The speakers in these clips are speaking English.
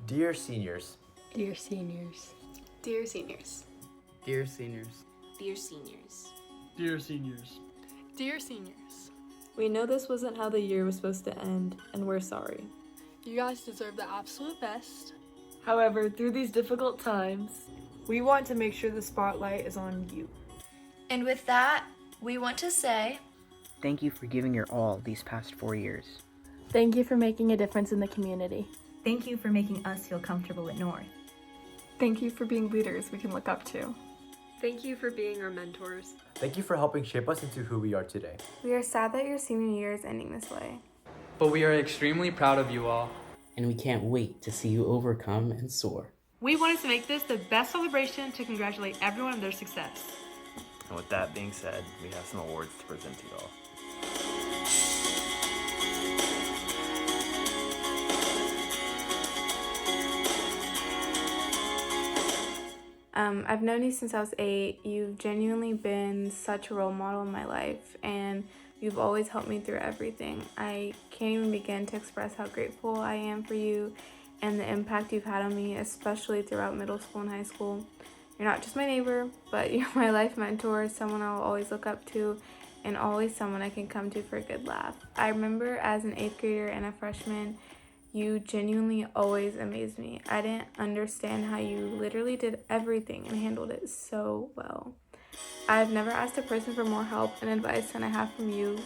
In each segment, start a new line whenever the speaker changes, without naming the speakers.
Dear seniors,
Dear seniors.
Dear seniors.
Dear seniors,
Dear seniors.
Dear seniors,
Dear seniors.
We know this wasn't how the year was supposed to end, and we're sorry.
You guys deserve the absolute best.
However, through these difficult times, we want to make sure the spotlight is on you.
And with that, we want to say,
Thank you for giving your all these past 4 years.
Thank you for making a difference in the community.
Thank you for making us feel comfortable at North.
Thank you for being leaders we can look up to.
Thank you for being our mentors.
thank you for helping shape us into who we are today.
We are sad that your senior year is ending this way.
but we are extremely proud of you all.
And we can't wait to see you overcome and soar.
We wanted to make this the best celebration to congratulate everyone on their success.
And with that being said, we have some awards to present to you all.
I've known you since I was 8. You've genuinely been such a role model in my life, and you've always helped me through everything. I can't even begin to express how grateful I am for you and the impact you've had on me, especially throughout middle school and high school. You're not just my neighbor, but you're my life mentor, someone I'll always look up to, and always someone I can come to for a good laugh. I remember as an 8th grader and a freshman, you genuinely always amazed me. I didn't understand how you literally did everything and handled it so well. I've never asked a person for more help and advice than I have from you,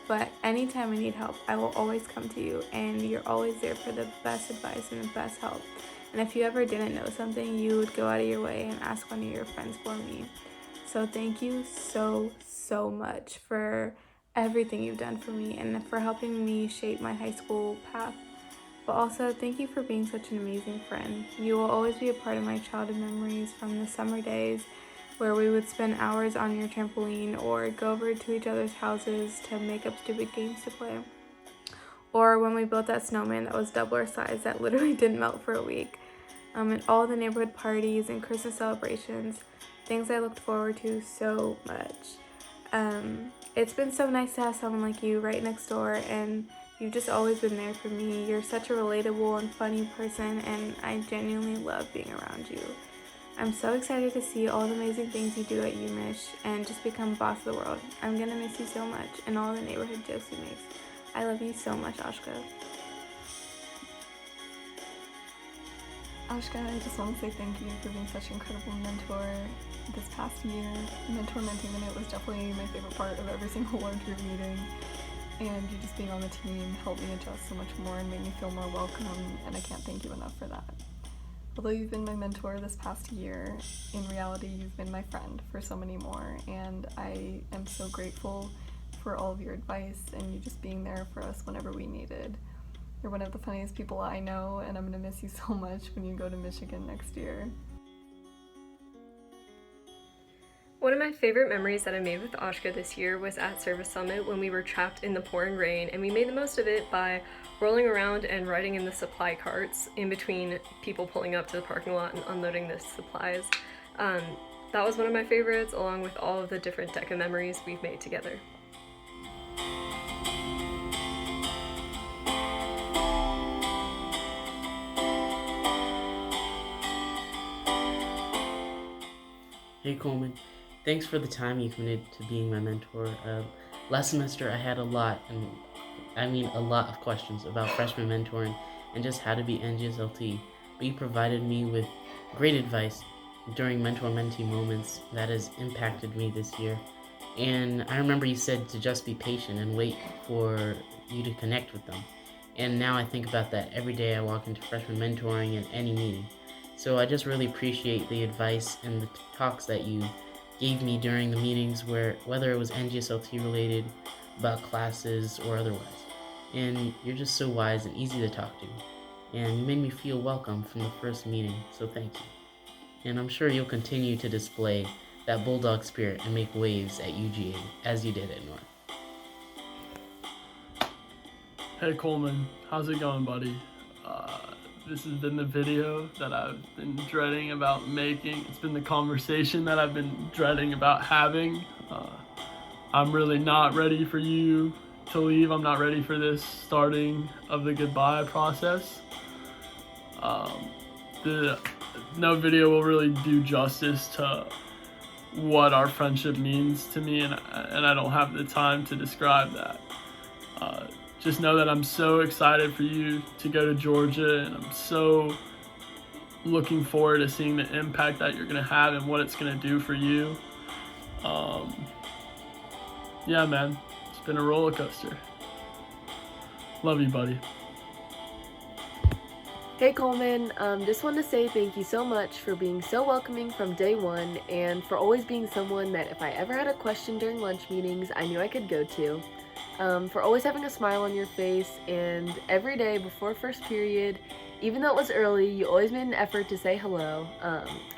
but anytime I need help, I will always come to you, and you're always there for the best advice and the best help. And if you ever didn't know something, you would go out of your way and ask one of your friends for me. So thank you so much for everything you've done for me and for helping me shape my high school path. But also, thank you for being such an amazing friend. You will always be a part of my childhood memories, from the summer days where we would spend hours on your trampoline or go over to each other's houses to make up stupid games to play. Or when we built that snowman that was double our size that literally didn't melt for a week. And all the neighborhood parties and Christmas celebrations, things I looked forward to so much. It's been so nice to have someone like you right next door, and you've just always been there for me. You're such a relatable and funny person, and I genuinely love being around you. I'm so excited to see all the amazing things you do at UMich and just become boss of the world. I'm gonna miss you so much, and all the neighborhood jokes you make. I love you so much, Ashka.
Ashka, I just want to say thank you for being such an incredible mentor this past year. Mentor-mentee minute was definitely my favorite part of every single large group meeting. And you just being on the team helped me adjust so much more and made me feel more welcome, and I can't thank you enough for that. Although you've been my mentor this past year, in reality you've been my friend for so many more, and I am so grateful for all of your advice and you just being there for us whenever we needed. You're one of the funniest people I know, and I'm going to miss you so much when you go to Michigan next year.
One of my favorite memories that I made with Ashka this year was at Service Summit when we were trapped in the pouring rain, and we made the most of it by rolling around and riding in the supply carts in between people pulling up to the parking lot and unloading the supplies. That was one of my favorites, along with all of the different DECA memories we've made together.
Hey Coleman, thanks for the time you committed to being my mentor. Last semester I had a lot of questions about freshman mentoring and just how to be NGSLT, but you provided me with great advice during mentor-mentee moments that has impacted me this year. And I remember you said to just be patient and wait for you to connect with them. And now I think about that every day I walk into freshman mentoring and any meeting. So I just really appreciate the advice and the talks that you gave me during the meetings, whether it was NGSLT related, about classes, or otherwise. And you're just so wise and easy to talk to. And you made me feel welcome from the first meeting, so thank you. And I'm sure you'll continue to display that bulldog spirit and make waves at UGA as you did at North.
Hey Coleman, how's it going, buddy? This has been the video that I've been dreading about making. It's been the conversation that I've been dreading about having. I'm really not ready for you to leave. I'm not ready for this starting of the goodbye process. No video will really do justice to what our friendship means to me, and I don't have the time to describe that. Just know that I'm so excited for you to go to Georgia, and I'm so looking forward to seeing the impact that you're going to have and what it's going to do for you. Yeah, man, it's been a roller coaster. Love you, buddy.
Hey Coleman, just want to say thank you so much for being so welcoming from day one, and for always being someone that if I ever had a question during lunch meetings, I knew I could go to. For always having a smile on your face, and every day before first period, even though it was early, you always made an effort to say hello.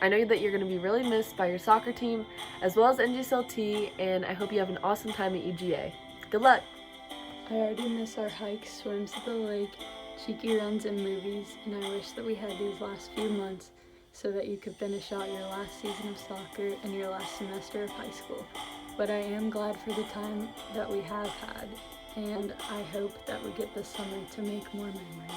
I know that you're going to be really missed by your soccer team, as well as NGSLT, and I hope you have an awesome time at UGA. Good luck!
I already miss our hikes, swims at the lake, cheeky runs, and movies, and I wish that we had these last few months so that you could finish out your last season of soccer and your last semester of high school. But I am glad for the time that we have had, and I hope that we get this summer to make more memories.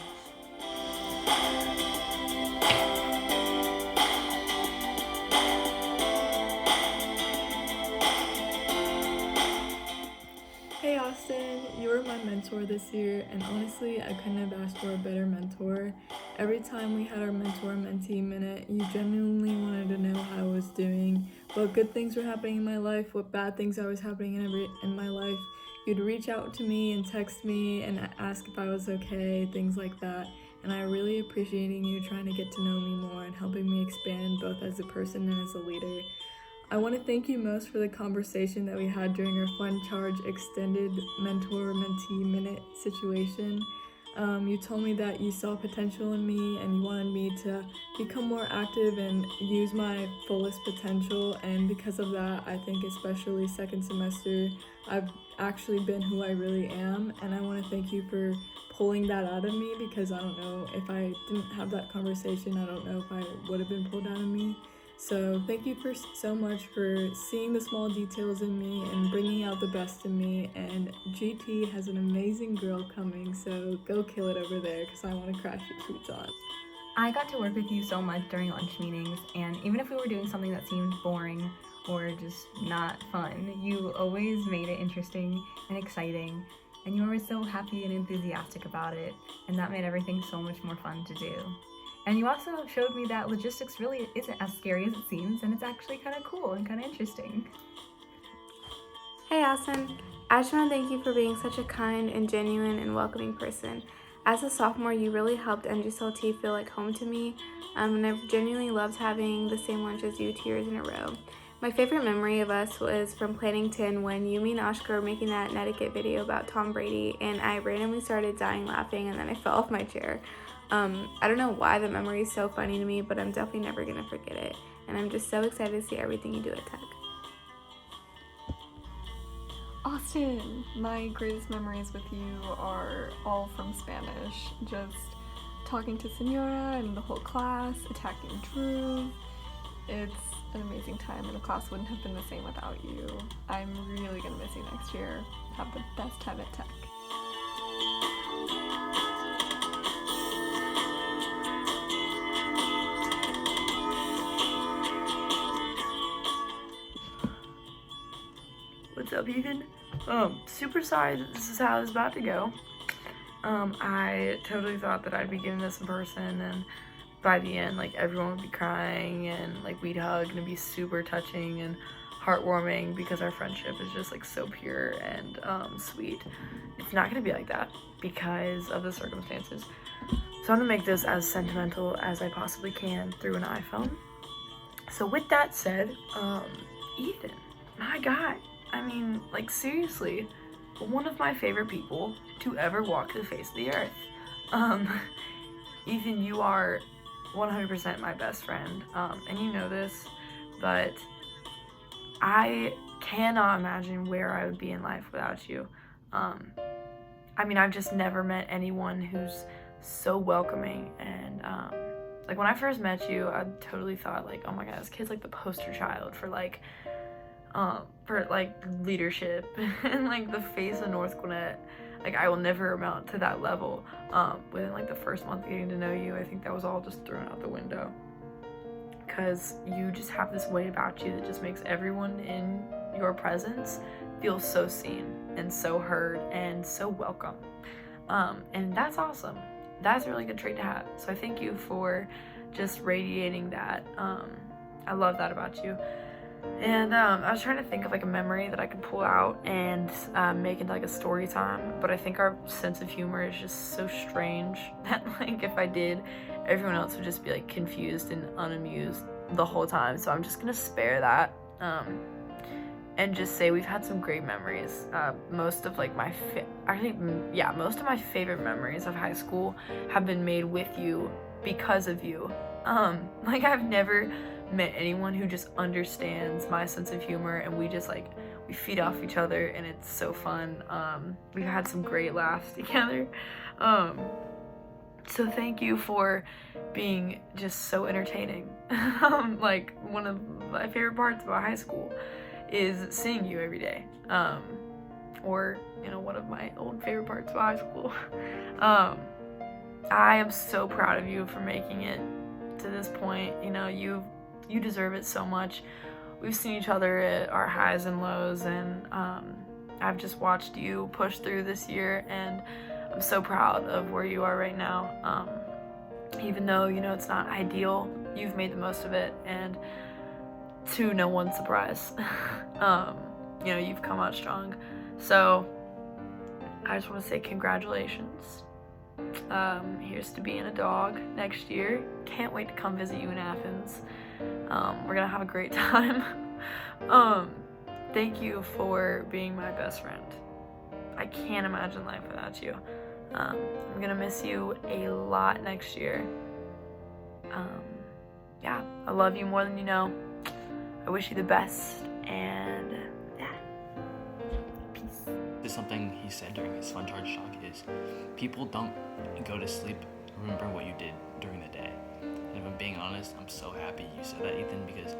Hey Austin, you were my mentor this year, and honestly, I couldn't have asked for a better mentor. Every time we had our mentor-mentee minute, you genuinely wanted to know how I was doing, what good things were happening in my life, what bad things I was happening in my life. You'd reach out to me and text me and ask if I was okay, things like that. And I really appreciating you trying to get to know me more and helping me expand both as a person and as a leader. I want to thank you most for the conversation that we had during our Fun Charge extended mentor-mentee minute situation. You told me that you saw potential in me and you wanted me to become more active and use my fullest potential, and because of that, I think especially second semester, I've actually been who I really am, and I want to thank you for pulling that out of me, because I don't know, if I didn't have that conversation, I don't know if I would have been pulled out of me. So thank you so much for seeing the small details in me and bringing out the best in me. And GT has an amazing girl coming, so go kill it over there because I want to crash your tweets on.
I got to work with you so much during lunch meetings, and even if we were doing something that seemed boring or just not fun, you always made it interesting and exciting, and you were so happy and enthusiastic about it, and that made everything so much more fun to do. And you also showed me that logistics really isn't as scary as it seems, and it's actually kind of cool and kind of interesting.
Hey Austin, I just want to thank you for being such a kind and genuine and welcoming person. As a sophomore, you really helped NGSLT feel like home to me, and I've genuinely loved having the same lunch as you 2 years in a row. My favorite memory of us was from Plannington when you, me, and Oscar were making that Netiquette video about Tom Brady, and I randomly started dying laughing, and then I fell off my chair. I don't know why the memory is so funny to me, but I'm definitely never going to forget it. And I'm just so excited to see everything you do at Tech.
Austin, my greatest memories with you are all from Spanish. Just talking to Senora and the whole class, attacking Drew. It's an amazing time, and the class wouldn't have been the same without you. I'm really going to miss you next year. Have the best time at Tech.
What's up, Ethan? Super sorry that this is how it's about to go. I totally thought that I'd be giving this in person, and by the end, like, everyone would be crying, and, like, we'd hug, and it'd be super touching and heartwarming because our friendship is just, like, so pure and sweet. It's not gonna be like that because of the circumstances. So I'm gonna make this as sentimental as I possibly can through an iPhone. So with that said, Ethan, my God. I mean, like, seriously, one of my favorite people to ever walk the face of the earth. Ethan, you are 100% my best friend, and you know this, but I cannot imagine where I would be in life without you. I mean, I've just never met anyone who's so welcoming, and like, when I first met you, I totally thought, like, oh my God, this kid's like the poster child for leadership and like the face of North Gwinnett. Like, I will never amount to that level. Within like the first month of getting to know you, I think that was all just thrown out the window. Because you just have this way about you that just makes everyone in your presence feel so seen and so heard and so welcome. And that's awesome. That's a really good trait to have. So I thank you for just radiating that. I love that about you. And I was trying to think of like a memory that I could pull out and make into like a story time, but I think our sense of humor is just so strange that like if I did, everyone else would just be like confused and unamused the whole time. So I'm just gonna spare that and just say we've had some great memories. Most of like my most of my favorite memories of high school have been made with you because of you. Like I've never met anyone who just understands my sense of humor, and we just like we feed off each other and it's so fun. We've had some great laughs together. So thank you for being just so entertaining. Like one of my favorite parts about high school is seeing you every day. Or you know, one of my old favorite parts about high school. I am so proud of you for making it to this point. You know, you deserve it so much. We've seen each other at our highs and lows, and I've just watched you push through this year, and I'm so proud of where you are right now. Even though, you know, it's not ideal, you've made the most of it, and to no one's surprise, you know, you've come out strong. So I just want to say congratulations. Here's to being a dog next year. Can't wait to come visit you in Athens. We're gonna have a great time. Thank you for being my best friend. I can't imagine life without you. I'm gonna miss you a lot next year. Yeah, I love you more than you know. I wish you the best, and yeah, peace.
There's something he said during his fun charge talk is, people don't go to sleep remembering what you did during the day. And if I'm being honest, I'm so happy you said that, Ethan, because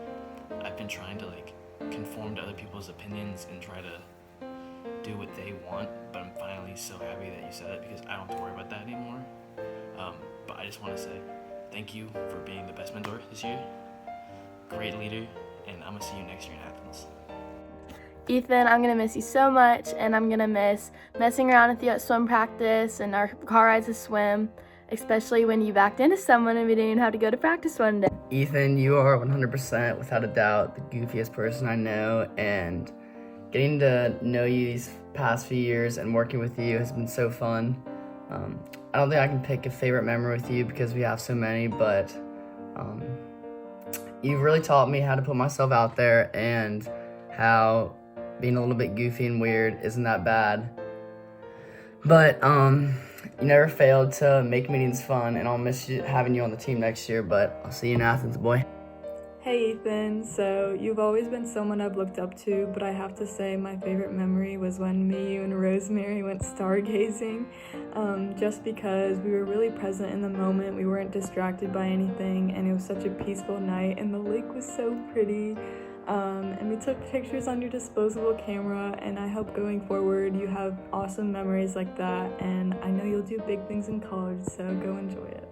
I've been trying to like conform to other people's opinions and try to do what they want, but I'm finally so happy that you said that because I don't have to worry about that anymore. But I just want to say thank you for being the best mentor this year, great leader, and I'm gonna see you next year in Athens.
Ethan, I'm going to miss you so much, and I'm going to miss messing around with you at swim practice and our car rides to swim, especially when you backed into someone and we didn't even have to go to practice one day.
Ethan, you are 100%, without a doubt, the goofiest person I know, and getting to know you these past few years and working with you has been so fun. I don't think I can pick a favorite memory with you because we have so many, but you've really taught me how to put myself out there and how being a little bit goofy and weird isn't that bad. But you never failed to make meetings fun, and I'll miss having you on the team next year, but I'll see you in Athens, boy.
Hey Ethan, so you've always been someone I've looked up to, but I have to say my favorite memory was when me, you, and Rosemary went stargazing, just because we were really present in the moment, we weren't distracted by anything, and it was such a peaceful night, and the lake was so pretty. And we took pictures on your disposable camera, and I hope going forward you have awesome memories like that, and I know you'll do big things in college, so go enjoy it.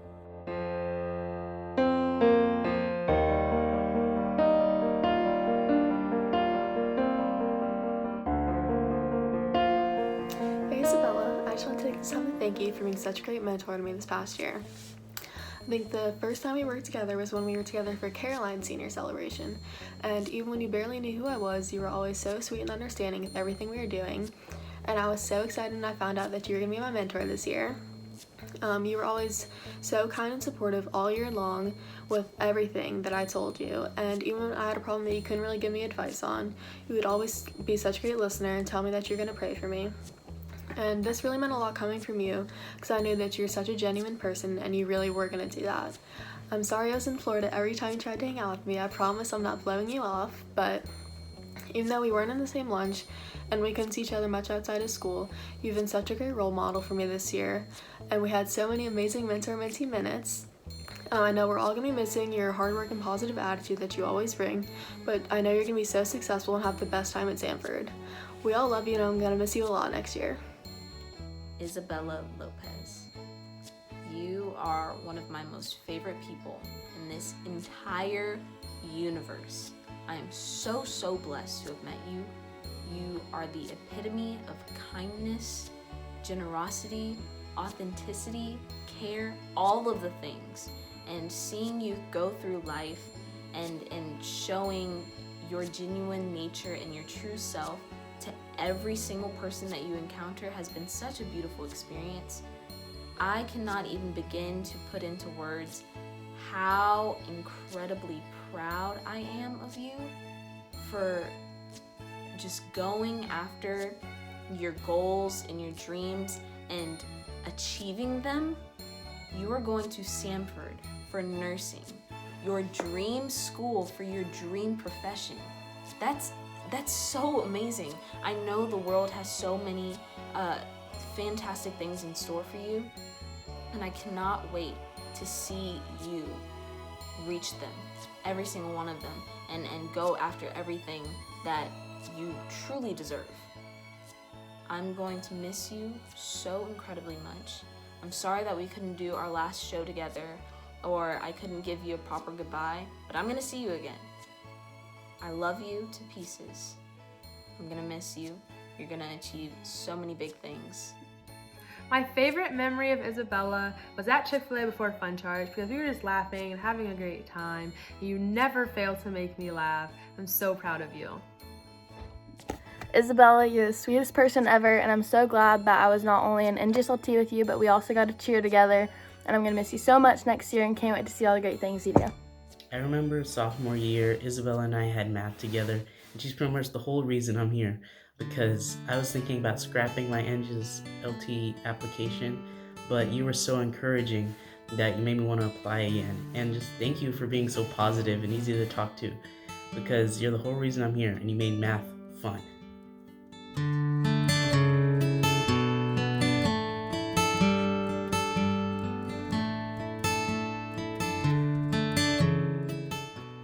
Hey Isabella, I just want to take this time to thank you for being such a great mentor to me this past year. I think the first time we worked together was when we were together for Caroline's senior celebration, and even when you barely knew who I was, you were always so sweet and understanding with everything we were doing, and I was so excited when I found out that you were going to be my mentor this year. You were always so kind and supportive all year long with everything that I told you, and even when I had a problem that you couldn't really give me advice on, you would always be such a great listener and tell me that you're going to pray for me. And this really meant a lot coming from you, because I knew that you're such a genuine person and you really were going to do that. I'm sorry I was in Florida every time you tried to hang out with me. I promise I'm not blowing you off, but even though we weren't in the same lunch and we couldn't see each other much outside of school, you've been such a great role model for me this year, and we had so many amazing mentor-mentee minutes. I know we're all going to be missing your hard work and positive attitude that you always bring, but I know you're going to be so successful and have the best time at Sanford. We all love you, and I'm going to miss you a lot next year.
Isabella Lopez. You are one of my most favorite people in this entire universe. I am so blessed to have met you. You are the epitome of kindness, generosity, authenticity, care, all of the things. And seeing you go through life and showing your genuine nature and your true self to every single person that you encounter has been such a beautiful experience. I cannot even begin to put into words how incredibly proud I am of you for just going after your goals and your dreams and achieving them. You are going to Samford for nursing, your dream school for your dream profession. That's so amazing. I know the world has so many fantastic things in store for you, and I cannot wait to see you reach them, every single one of them, and go after everything that you truly deserve. I'm going to miss you so incredibly much. I'm sorry that we couldn't do our last show together, or I couldn't give you a proper goodbye, but I'm gonna see you again. I love you to pieces. I'm gonna miss you. You're gonna achieve so many big things.
My favorite memory of Isabella was at Chick-fil-A before Fun Charge because we were just laughing and having a great time. You never fail to make me laugh. I'm so proud of you.
Isabella, you're the sweetest person ever, and I'm so glad that I was not only in NGSLT with you, but we also got to cheer together, and I'm going to miss you so much next year and can't wait to see all the great things you do.
I remember sophomore year, Isabella and I had math together, and she's pretty much the whole reason I'm here, because I was thinking about scrapping my NGSLT application, but you were so encouraging that you made me want to apply again. And just thank you for being so positive and easy to talk to, because you're the whole reason I'm here, and you made math fun.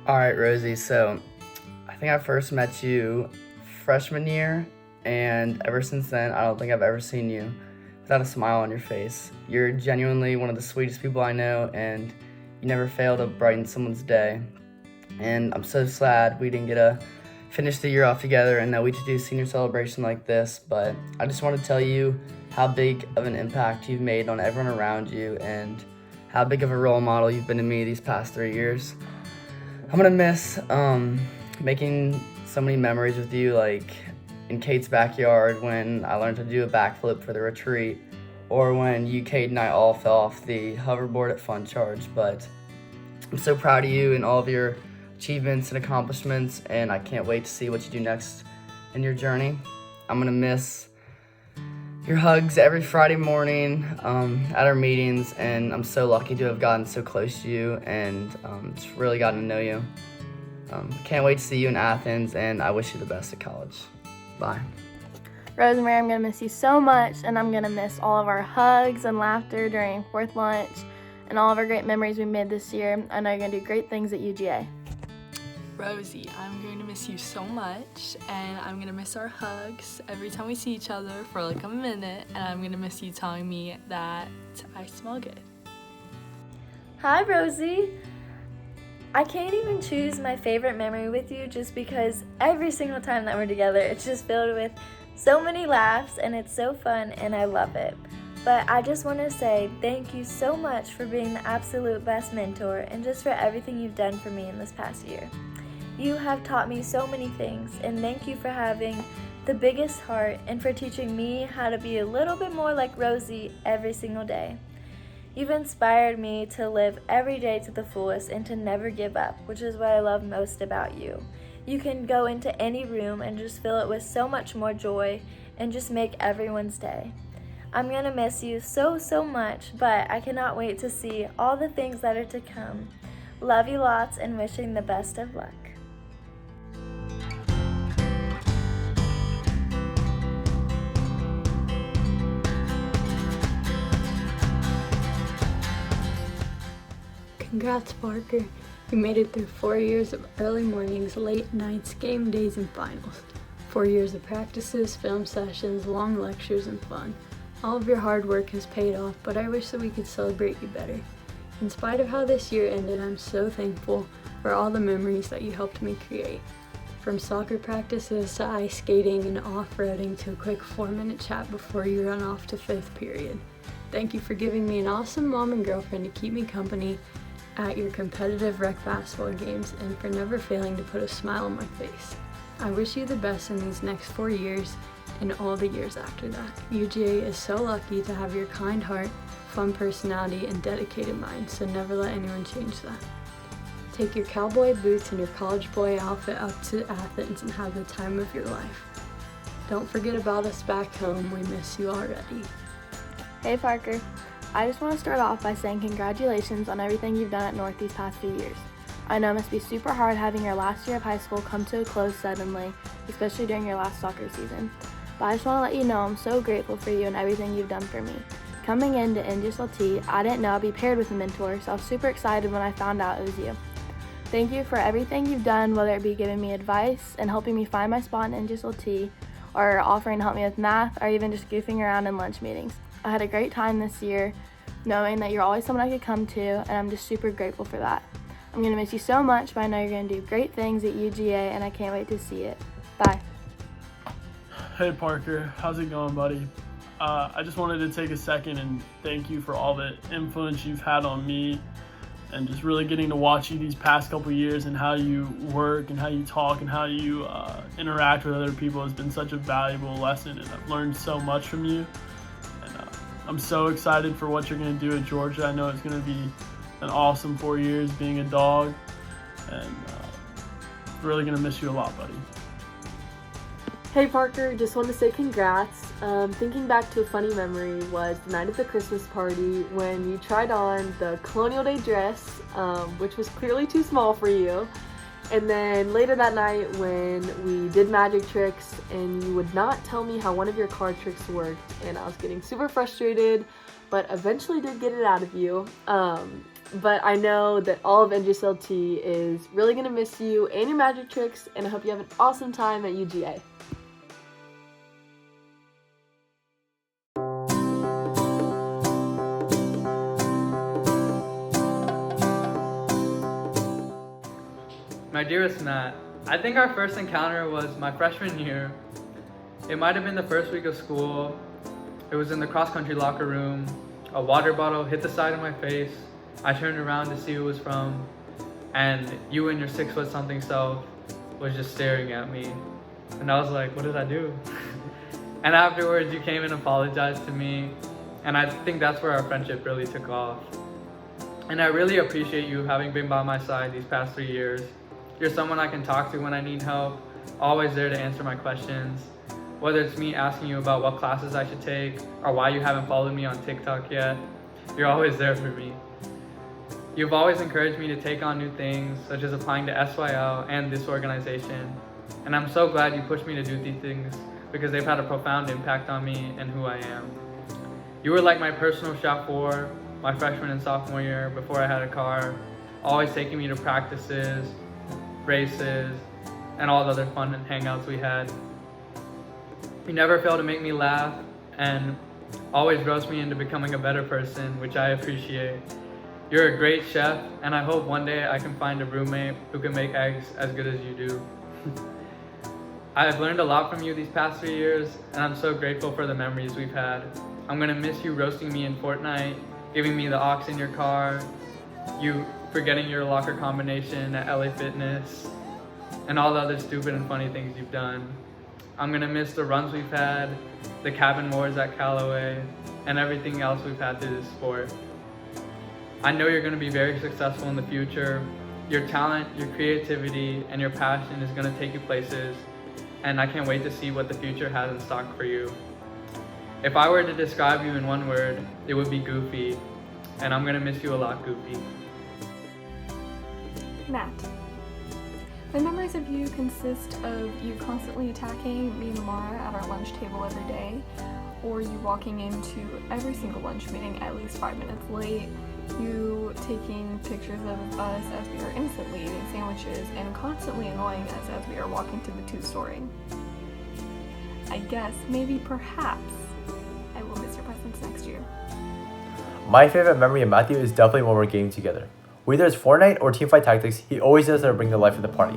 Alright, Rosie, so I think I first met you freshman year, and ever since then, I don't think I've ever seen you without a smile on your face. You're genuinely one of the sweetest people I know, and you never fail to brighten someone's day. And I'm so sad we didn't get to finish the year off together and that we could do senior celebration like this, but I just want to tell you how big of an impact you've made on everyone around you and how big of a role model you've been to me these past 3 years. I'm gonna miss making so many memories with you, like in Kate's backyard when I learned to do a backflip for the retreat, or when you, Kate, and I all fell off the hoverboard at Fun Charge. But I'm so proud of you and all of your achievements and accomplishments, and I can't wait to see what you do next in your journey. I'm gonna miss your hugs every Friday morning at our meetings, and I'm so lucky to have gotten so close to you and just really gotten to know you. Can't wait to see you in Athens, and I wish you the best at college. Bye.
Rosemary, I'm going to miss you so much, and I'm going to miss all of our hugs and laughter during fourth lunch and all of our great memories we made this year. I know you're going to do great things at UGA.
Rosie, I'm going to miss you so much, and I'm going to miss our hugs every time we see each other for like a minute, and I'm going to miss you telling me that I smell good.
Hi, Rosie. I can't even choose my favorite memory with you just because every single time that we're together, it's just filled with so many laughs, and it's so fun, and I love it. But I just want to say thank you so much for being the absolute best mentor and just for everything you've done for me in this past year. You have taught me so many things, and thank you for having the biggest heart and for teaching me how to be a little bit more like Rosie every single day. You've inspired me to live every day to the fullest and to never give up, which is what I love most about you. You can go into any room and just fill it with so much more joy and just make everyone's day. I'm going to miss you so much, but I cannot wait to see all the things that are to come. Love you lots and wishing the best of luck.
Congrats, Parker. You made it through 4 years of early mornings, late nights, game days, and finals. 4 years of practices, film sessions, long lectures, and fun. All of your hard work has paid off, but I wish that we could celebrate you better. In spite of how this year ended, I'm so thankful for all the memories that you helped me create. From soccer practices to ice skating and off-roading to a quick 4-minute chat before you run off to 5th period. Thank you for giving me an awesome mom and girlfriend to keep me company at your competitive rec basketball games and for never failing to put a smile on my face. I wish you the best in these next 4 years and all the years after that. UGA is so lucky to have your kind heart, fun personality, and dedicated mind, so never let anyone change that. Take your cowboy boots and your college boy outfit up to Athens and have the time of your life. Don't forget about us back home, we miss you already.
Hey Parker, I just want to start off by saying congratulations on everything you've done at North these past few years. I know it must be super hard having your last year of high school come to a close suddenly, especially during your last soccer season. But I just want to let you know I'm so grateful for you and everything you've done for me. Coming into NGSLT, I didn't know I'd be paired with a mentor, so I was super excited when I found out it was you. Thank you for everything you've done, whether it be giving me advice and helping me find my spot in NGSLT, or offering to help me with math, or even just goofing around in lunch meetings. I had a great time this year, knowing that you're always someone I could come to, and I'm just super grateful for that. I'm going to miss you so much, but I know you're going to do great things at UGA, and I can't wait to see it. Bye.
Hey Parker, how's it going, buddy? I just wanted to take a second and thank you for all the influence you've had on me, and just really getting to watch you these past couple years and how you work and how you talk and how you interact with other people has been such a valuable lesson, and I've learned so much from you. And I'm so excited for what you're going to do at Georgia. I know it's going to be an awesome 4 years being a dog, and really going to miss you a lot, buddy.
Hey Parker, just want to say congrats. Thinking back to a funny memory was the night of the Christmas party when you tried on the Colonial Day dress, which was clearly too small for you. And then later that night when we did magic tricks and you would not tell me how one of your card tricks worked, and I was getting super frustrated, but eventually did get it out of you. But I know that all of NGSLT is really going to miss you and your magic tricks, and I hope you have an awesome time at UGA.
My dearest Matt, I think our first encounter was my freshman year. It might have been the first week of school. It was in the cross-country locker room. A water bottle hit the side of my face. I turned around to see who it was from, and you and your 6-foot-something self was just staring at me. And I was like, what did I do? And afterwards, you came and apologized to me, and I think that's where our friendship really took off. And I really appreciate you having been by my side these past 3 years. You're someone I can talk to when I need help, always there to answer my questions. Whether it's me asking you about what classes I should take, or why you haven't followed me on TikTok yet, you're always there for me. You've always encouraged me to take on new things, such as applying to SYL and this organization. And I'm so glad you pushed me to do these things, because they've had a profound impact on me and who I am. You were like my personal chauffeur my freshman and sophomore year before I had a car, always taking me to practices, races, and all the other fun and hangouts we had. You never failed to make me laugh and always roast me into becoming a better person, which I appreciate. You're a great chef, and I hope one day I can find a roommate who can make eggs as good as you do. I've learned a lot from you these past 3 years, and I'm so grateful for the memories we've had. I'm gonna miss you roasting me in Fortnite, giving me the aux in your car, you forgetting your locker combination at LA Fitness, and all the other stupid and funny things you've done. I'm gonna miss the runs we've had, the cabin wars at Callaway, and everything else we've had through this sport. I know you're gonna be very successful in the future. Your talent, your creativity, and your passion is gonna take you places, and I can't wait to see what the future has in stock for you. If I were to describe you in one word, it would be goofy, and I'm gonna miss you a lot, Goofy.
Matt. My memories of you consist of you constantly attacking me and Lamara at our lunch table every day, or you walking into every single lunch meeting at least 5 minutes late, you taking pictures of us as we are innocently eating sandwiches, and constantly annoying us as we are walking to the two-story. I guess, maybe, perhaps, I will miss your presence. months next year.
My favorite memory of Matthew is definitely when we're gaming together. Whether it's Fortnite or Teamfight Tactics, he always does to bring the life of the party.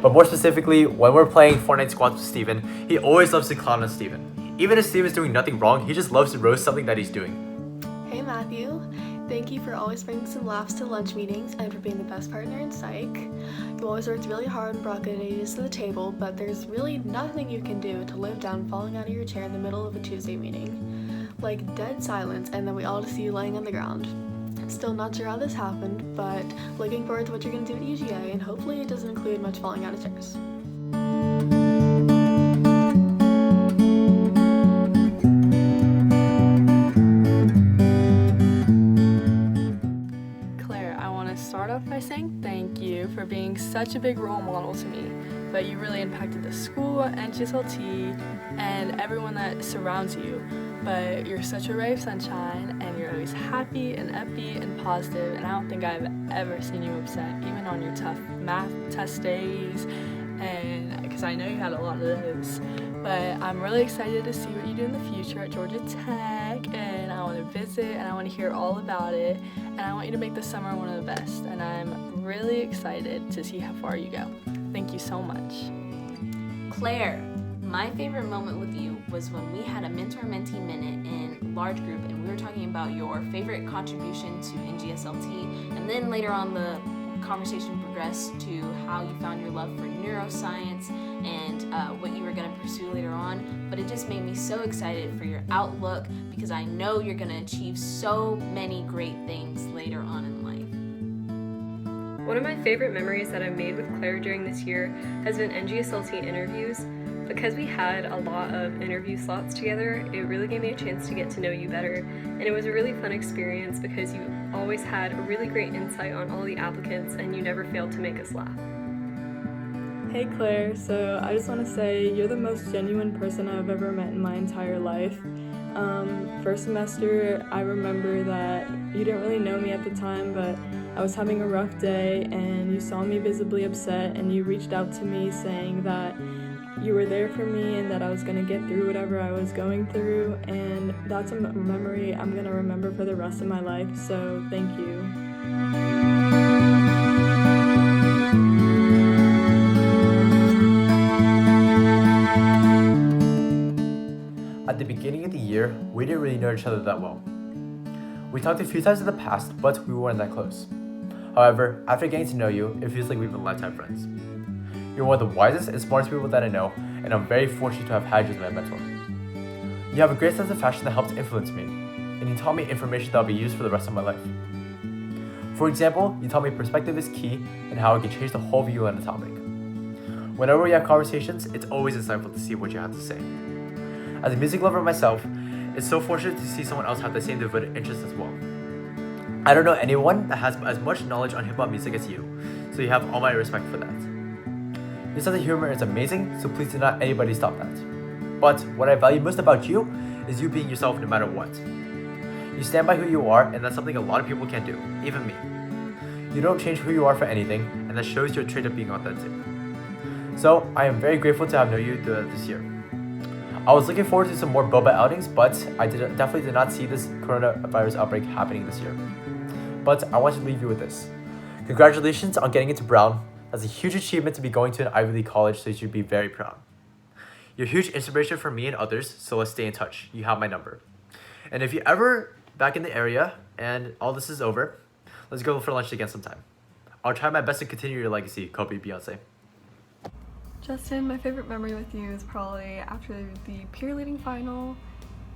But more specifically, when we're playing Fortnite squads with Steven, he always loves to clown on Steven. Even if Steven's doing nothing wrong, he just loves to roast something that he's doing.
Hey Matthew, thank you for always bringing some laughs to lunch meetings and for being the best partner in psych. You always worked really hard and brought good ideas to the table, but there's really nothing you can do to live down falling out of your chair in the middle of a Tuesday meeting. Like dead silence, and then we all just see you laying on the ground. Still not sure how this happened, but looking forward to what you're going to do at UGA, and hopefully it doesn't include much falling out of chairs.
Claire, I want to start off by saying thank you for being such a big role model to me. But you really impacted the school, NGSLT, and everyone that surrounds you. But you're such a ray of sunshine, and you're always happy and upbeat and positive, and I don't think I've ever seen you upset, even on your tough math test days, and because I know you had a lot of those. But I'm really excited to see what you do in the future at Georgia Tech, and I want to visit, and I want to hear all about it, and I want you to make this summer one of the best, and I'm really excited to see how far you go. Thank you so much.
Claire, my favorite moment with you was when we had a mentor-mentee minute in large group and we were talking about your favorite contribution to NGSLT, and then later on the conversation progressed to how you found your love for neuroscience and what you were going to pursue later on. But it just made me so excited for your outlook because I know you're going to achieve so many great things later on in life.
One of my favorite memories that I've made with Claire during this year has been NGSLT interviews. Because we had a lot of interview slots together, it really gave me a chance to get to know you better, and it was a really fun experience because you always had a really great insight on all the applicants and you never failed to make us laugh.
Hey Claire, so I just want to say you're the most genuine person I've ever met in my entire life. First semester, I remember that you didn't really know me at the time, but I was having a rough day and you saw me visibly upset and you reached out to me saying that you were there for me and that I was going to get through whatever I was going through, and that's a memory I'm going to remember for the rest of my life, so thank you.
At the beginning of the year, we didn't really know each other that well. We talked a few times in the past, but we weren't that close. However, after getting to know you, it feels like we've been lifetime friends. You're one of the wisest and smartest people that I know, and I'm very fortunate to have had you as my mentor. You have a great sense of fashion that helped influence me, and you taught me information that will be used for the rest of my life. For example, you taught me perspective is key and how it can change the whole view on a topic. Whenever we have conversations, it's always insightful to see what you have to say. As a music lover myself, it's so fortunate to see someone else have the same devoted interest as well. I don't know anyone that has as much knowledge on hip-hop music as you, so you have all my respect for that. Your sense of humor is amazing, so please do not anybody stop that. But what I value most about you is you being yourself no matter what. You stand by who you are, and that's something a lot of people can't do, even me. You don't change who you are for anything, and that shows your trait of being authentic. So I am very grateful to have known you this year. I was looking forward to some more boba outings, but I definitely did not see this coronavirus outbreak happening this year. But I want to leave you with this. Congratulations on getting into Brown. That's a huge achievement to be going to an Ivy League college, so you should be very proud. You're a huge inspiration for me and others, so let's stay in touch. You have my number. And if you're ever back in the area and all this is over, let's go for lunch again sometime. I'll try my best to continue your legacy, Kobe Beyonce.
Justin, my favorite memory with you is probably after the peer leading final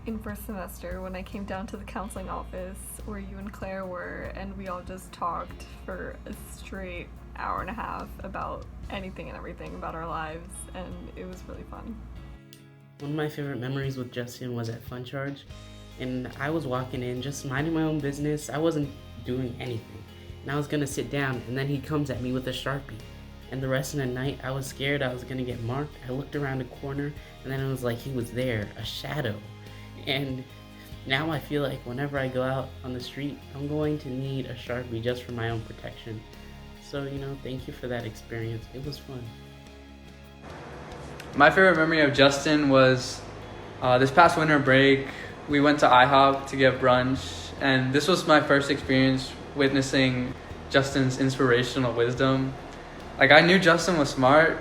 in first semester when I came down to the counseling office where you and Claire were, and we all just talked for a straight hour and a half about anything and everything about our lives, and it was really fun.
One of my favorite memories with Justin was at Fun Charge, and I was walking in just minding my own business. I wasn't doing anything, and I was gonna sit down, and then he comes at me with a Sharpie. And the rest of the night, I was scared I was gonna get marked. I looked around the corner, and then it was like he was there, a shadow. And now I feel like whenever I go out on the street, I'm going to need a Sharpie just for my own protection. So, thank you for that experience. It was fun.
My favorite memory of Justin was this past winter break. we went to IHOP to get brunch, and this was my first experience witnessing Justin's inspirational wisdom. Like, I knew Justin was smart,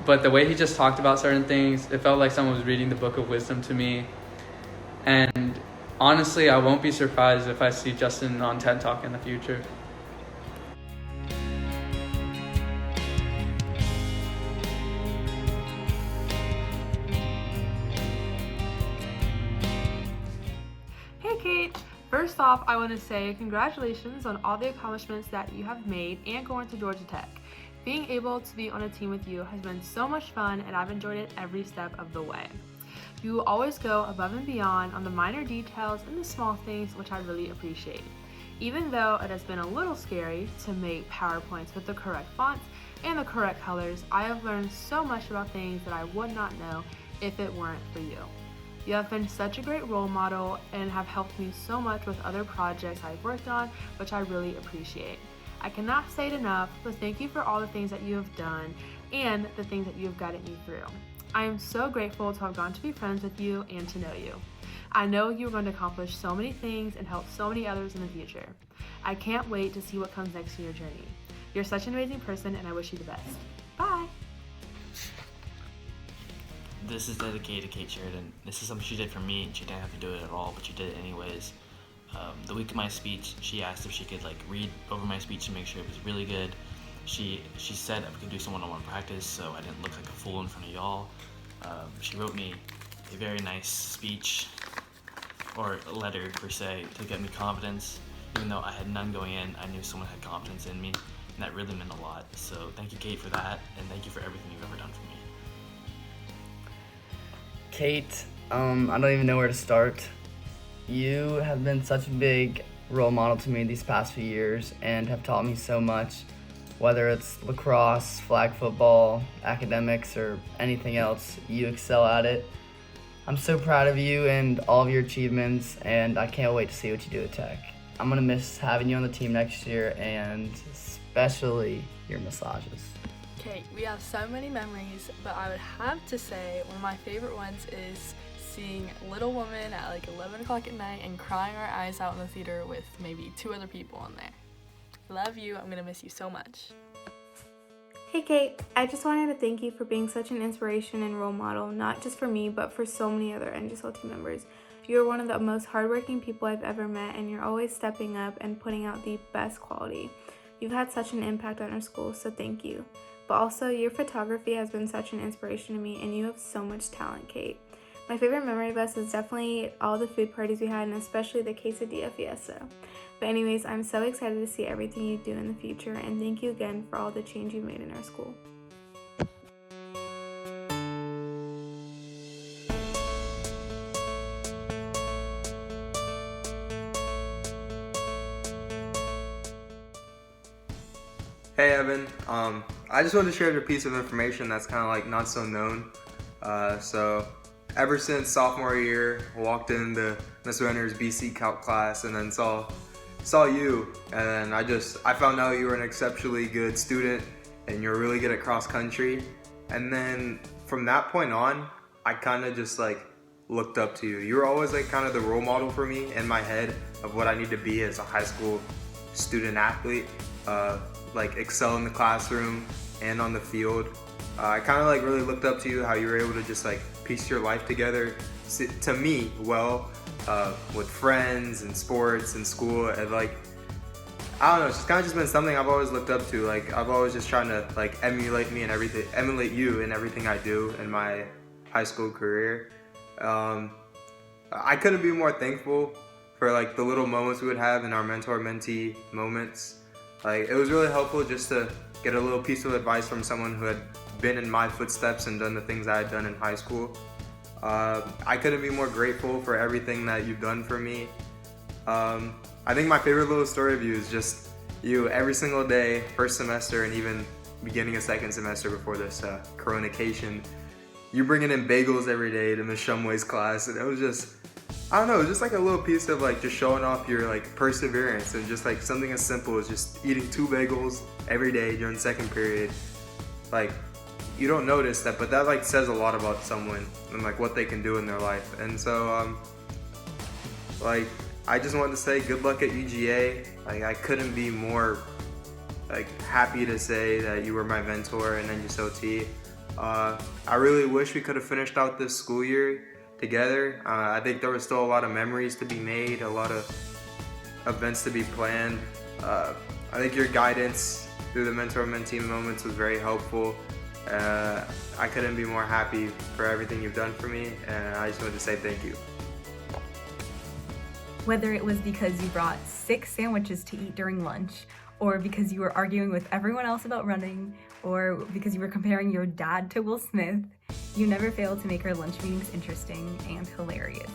but the way he just talked about certain things, it felt like someone was reading the book of wisdom to me. And honestly, I won't be surprised if I see Justin on TED Talk in the future.
Hey Kate! First off, I want to say congratulations on all the accomplishments that you have made and going to Georgia Tech. Being able to be on a team with you has been so much fun, and I've enjoyed it every step of the way. You always go above and beyond on the minor details and the small things, which I really appreciate. Even though it has been a little scary to make PowerPoints with the correct fonts and the correct colors, I have learned so much about things that I would not know if it weren't for you. You have been such a great role model and have helped me so much with other projects I've worked on, which I really appreciate. I cannot say it enough, but thank you for all the things that you have done and the things that you have guided me through. I am so grateful to have gone to be friends with you and to know you. I know you are going to accomplish so many things and help so many others in the future. I can't wait to see what comes next in your journey. You're such an amazing person, and I wish you the best. Bye!
This is dedicated to Kate Sheridan. This is something she did for me, and she didn't have to do it at all, but she did it anyways. The week of my speech, she asked if she could read over my speech to make sure it was really good. She said I could do some one-on-one practice so I didn't look like a fool in front of y'all. She wrote me a very nice speech, or a letter per se, to get me confidence. Even though I had none going in, I knew someone had confidence in me, and that really meant a lot. So thank you, Kate, for that, and thank you for everything you've ever done for me.
Kate, I don't even know where to start. You have been such a big role model to me these past few years and have taught me so much, whether it's lacrosse, flag football, academics, or anything else. You excel at it. I'm so proud of you and all of your achievements, and I can't wait to see what you do at Tech. I'm gonna miss having you on the team next year, and especially your massages.
Kate, we have so many memories, but I would have to say one of my favorite ones is seeing Little Woman at 11 o'clock at night and crying our eyes out in the theater with maybe 2 other people in there. Love you. I'm gonna miss you so much.
Hey Kate, I just wanted to thank you for being such an inspiration and role model, not just for me, but for so many other NGSL team members. You are one of the most hardworking people I've ever met, and you're always stepping up and putting out the best quality. You've had such an impact on our school, so thank you. But also, your photography has been such an inspiration to me, and you have so much talent, Kate. My favorite memory of us is definitely all the food parties we had, and especially the quesadilla fiesta. But anyways, I'm so excited to see everything you do in the future, and thank you again for all the change you've made in our school.
Hey Evan, I just wanted to share a piece of information that's kind of not so known. So ever since sophomore year, walked into Ms. Renner's BC Calc class and then saw you, and I found out you were an exceptionally good student and you're really good at cross country. And then from that point on, I kind of just looked up to you. You were always kind of the role model for me in my head of what I need to be as a high school student athlete. Excel in the classroom and on the field. I kind of really looked up to you, how you were able to just piece your life together to me well, with friends and sports and school, and I don't know, it's just kind of just been something I've always looked up to. I've always just trying to emulate you in everything I do in my high school career. I couldn't be more thankful for the little moments we would have in our mentor-mentee moments. It was really helpful just to get a little piece of advice from someone who had been in my footsteps and done the things I had done in high school. I couldn't be more grateful for everything that you've done for me. I think my favorite little story of you is just you every single day, first semester and even beginning of second semester before this coronation. You bringing in bagels every day to Ms. Shumway's class, and it was just, I don't know, it was just a little piece of just showing off your perseverance, and just something as simple as just eating 2 bagels every day during second period. You don't notice that, but that says a lot about someone and what they can do in their life. And so like, I just wanted to say good luck at UGA. Like, I couldn't be more like happy to say that you were my mentor and then USLT. I really wish we could have finished out this school year together. I think there was still a lot of memories to be made, a lot of events to be planned. I think your guidance through the mentor-mentee moments was very helpful. I couldn't be more happy for everything you've done for me, and I just wanted to say thank you.
Whether it was because you brought 6 sandwiches to eat during lunch, or because you were arguing with everyone else about running, or because you were comparing your dad to Will Smith, you never failed to make our lunch meetings interesting and hilarious.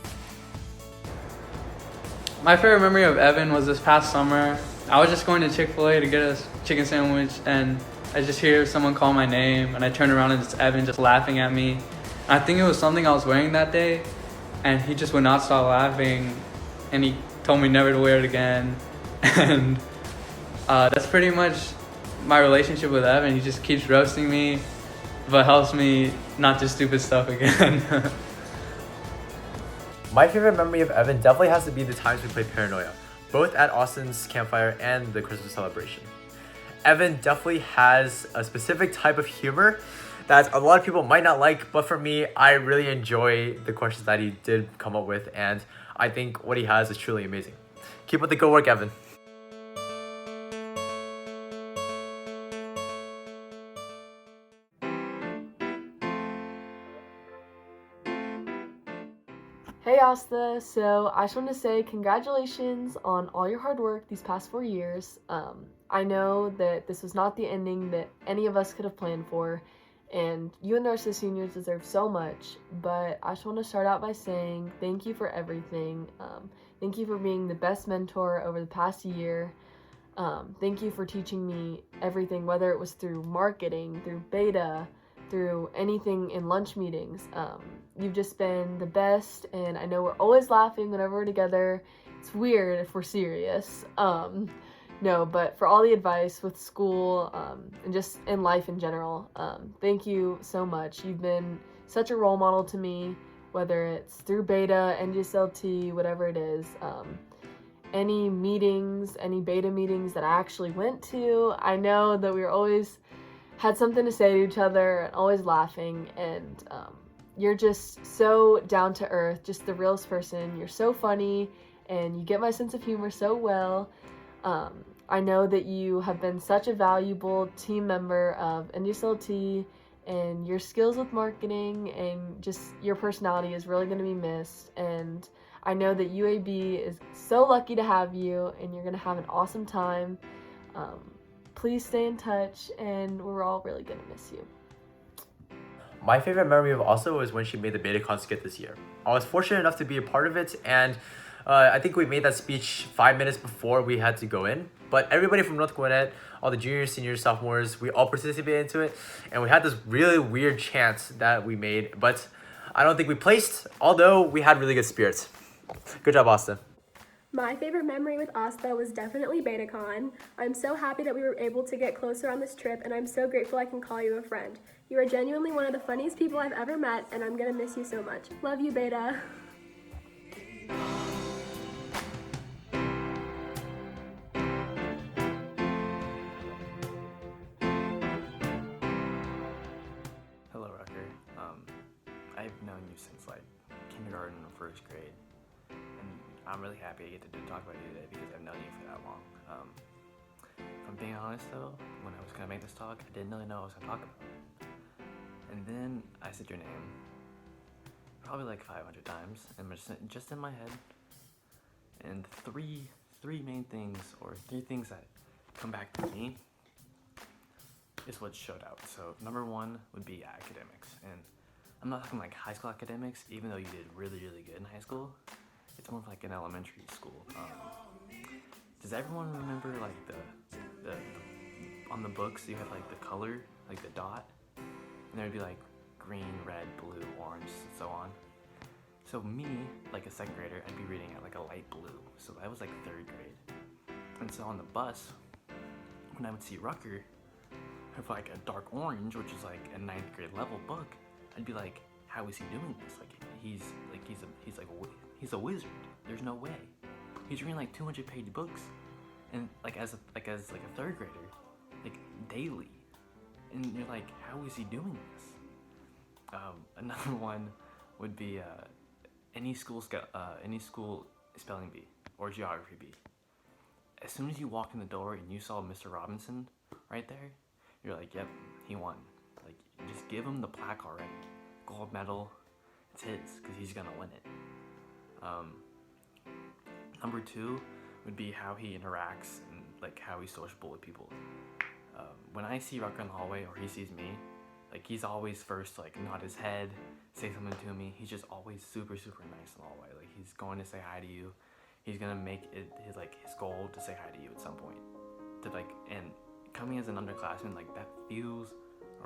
My favorite memory of Evan was this past summer. I was just going to Chick-fil-A to get a chicken sandwich, and I just hear someone call my name, and I turn around and it's Evan just laughing at me. And I think it was something I was wearing that day, and he just would not stop laughing, and he told me never to wear it again. And that's pretty much my relationship with Evan. He just keeps roasting me, but helps me not do stupid stuff again.
My favorite memory of Evan definitely has to be the times we played Paranoia, both at Austin's campfire and the Christmas celebration. Evan definitely has a specific type of humor that a lot of people might not like, but for me, I really enjoy the questions that he did come up with, and I think what he has is truly amazing. Keep up the good work, Evan.
Hey Asta, so I just want to say congratulations on all your hard work these past 4 years. I know that this was not the ending that any of us could have planned for, and you and the rest of the seniors deserve so much, but I just want to start out by saying thank you for everything. Thank you for being the best mentor over the past year. Thank you for teaching me everything, whether it was through marketing, through beta, through anything in lunch meetings. You've just been the best, and I know we're always laughing whenever we're together. It's weird if we're serious. No, but for all the advice with school and just in life in general, thank you so much. You've been such a role model to me, whether it's through beta, NGSLT, whatever it is. Any meetings, any beta meetings that I actually went to, I know that we were always had something to say to each other and always laughing, and you're just so down to earth, just the realest person. You're so funny and you get my sense of humor so well. I know that you have been such a valuable team member of NGSLT, and your skills with marketing and just your personality is really going to be missed, and I know that UAB is so lucky to have you, and you're going to have an awesome time. Please stay in touch, and we're all really going to miss you.
My favorite memory of Asta was when she made the BetaCon skit this year. I was fortunate enough to be a part of it, and I think we made that speech 5 minutes before we had to go in. But everybody from North Gwinnett, all the juniors, seniors, sophomores, we all participated into it, and we had this really weird chant that we made, but I don't think we placed, although we had really good spirits. Good job, Asta.
My favorite memory with Asta was definitely BetaCon. I'm so happy that we were able to get closer on this trip, and I'm so grateful I can call you a friend. You are genuinely one of the funniest people I've ever met, and I'm gonna miss you so much. Love you, Beta.
Hello, Rucker. I've known you since like kindergarten or first grade, and I'm really happy I get to talk about you today because I've known you for that long. If I'm being honest though, when I was gonna make this talk, I didn't really know what I was gonna talk about. And then I said your name probably like 500 times, and just in my head. And three main things, or 3 things that come back to me, is what showed out. So number 1 would be academics, and I'm not talking like high school academics, even though you did really, really good in high school. It's more of like an elementary school. Does everyone remember like the on the books you had like the color, like the dot, and there'd be like green, red, blue, orange, and so on. So me, like a 2nd grader, I'd be reading at like a light blue. So that was like 3rd grade. And so on the bus, when I would see Rucker have like a dark orange, which is like a 9th grade level book, I'd be like, how is he doing this? Like he's a wizard. There's no way. He's reading like 200-page books, and like as a third grader, like daily, and you're like, how is he doing this? Another one would be any school spelling bee or geography bee. As soon as you walk in the door and you saw Mr. Robinson right there, you're like, yep, he won. Like, just give him the plaque already. Gold medal, it's his, because he's gonna win it. Number 2 would be how he interacts and like how he's sociable with people. When I see Rucker in the hallway or he sees me, like he's always first to like nod his head, say something to me. He's just always super nice in the hallway. Like he's going to say hi to you. He's gonna make it his goal to say hi to you at some point. And coming as an underclassman, like that feels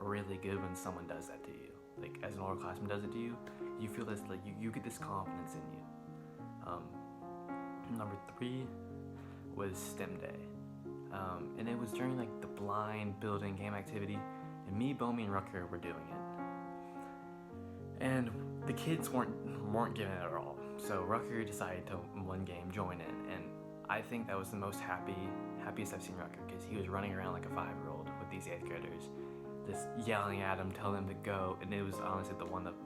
really good when someone does that to you. Like as an underclassman does it to you, you feel this like you get this confidence in you. Number 3 was STEM Day, and it was during like the blind building game activity, and me, Bomi, and Rucker were doing it, and the kids weren't giving it at all. So Rucker decided to one game join in, and I think that was the most happiest I've seen Rucker, because he was running around like a 5-year-old with these 8th graders, just yelling at him, telling him to go, and it was honestly one of the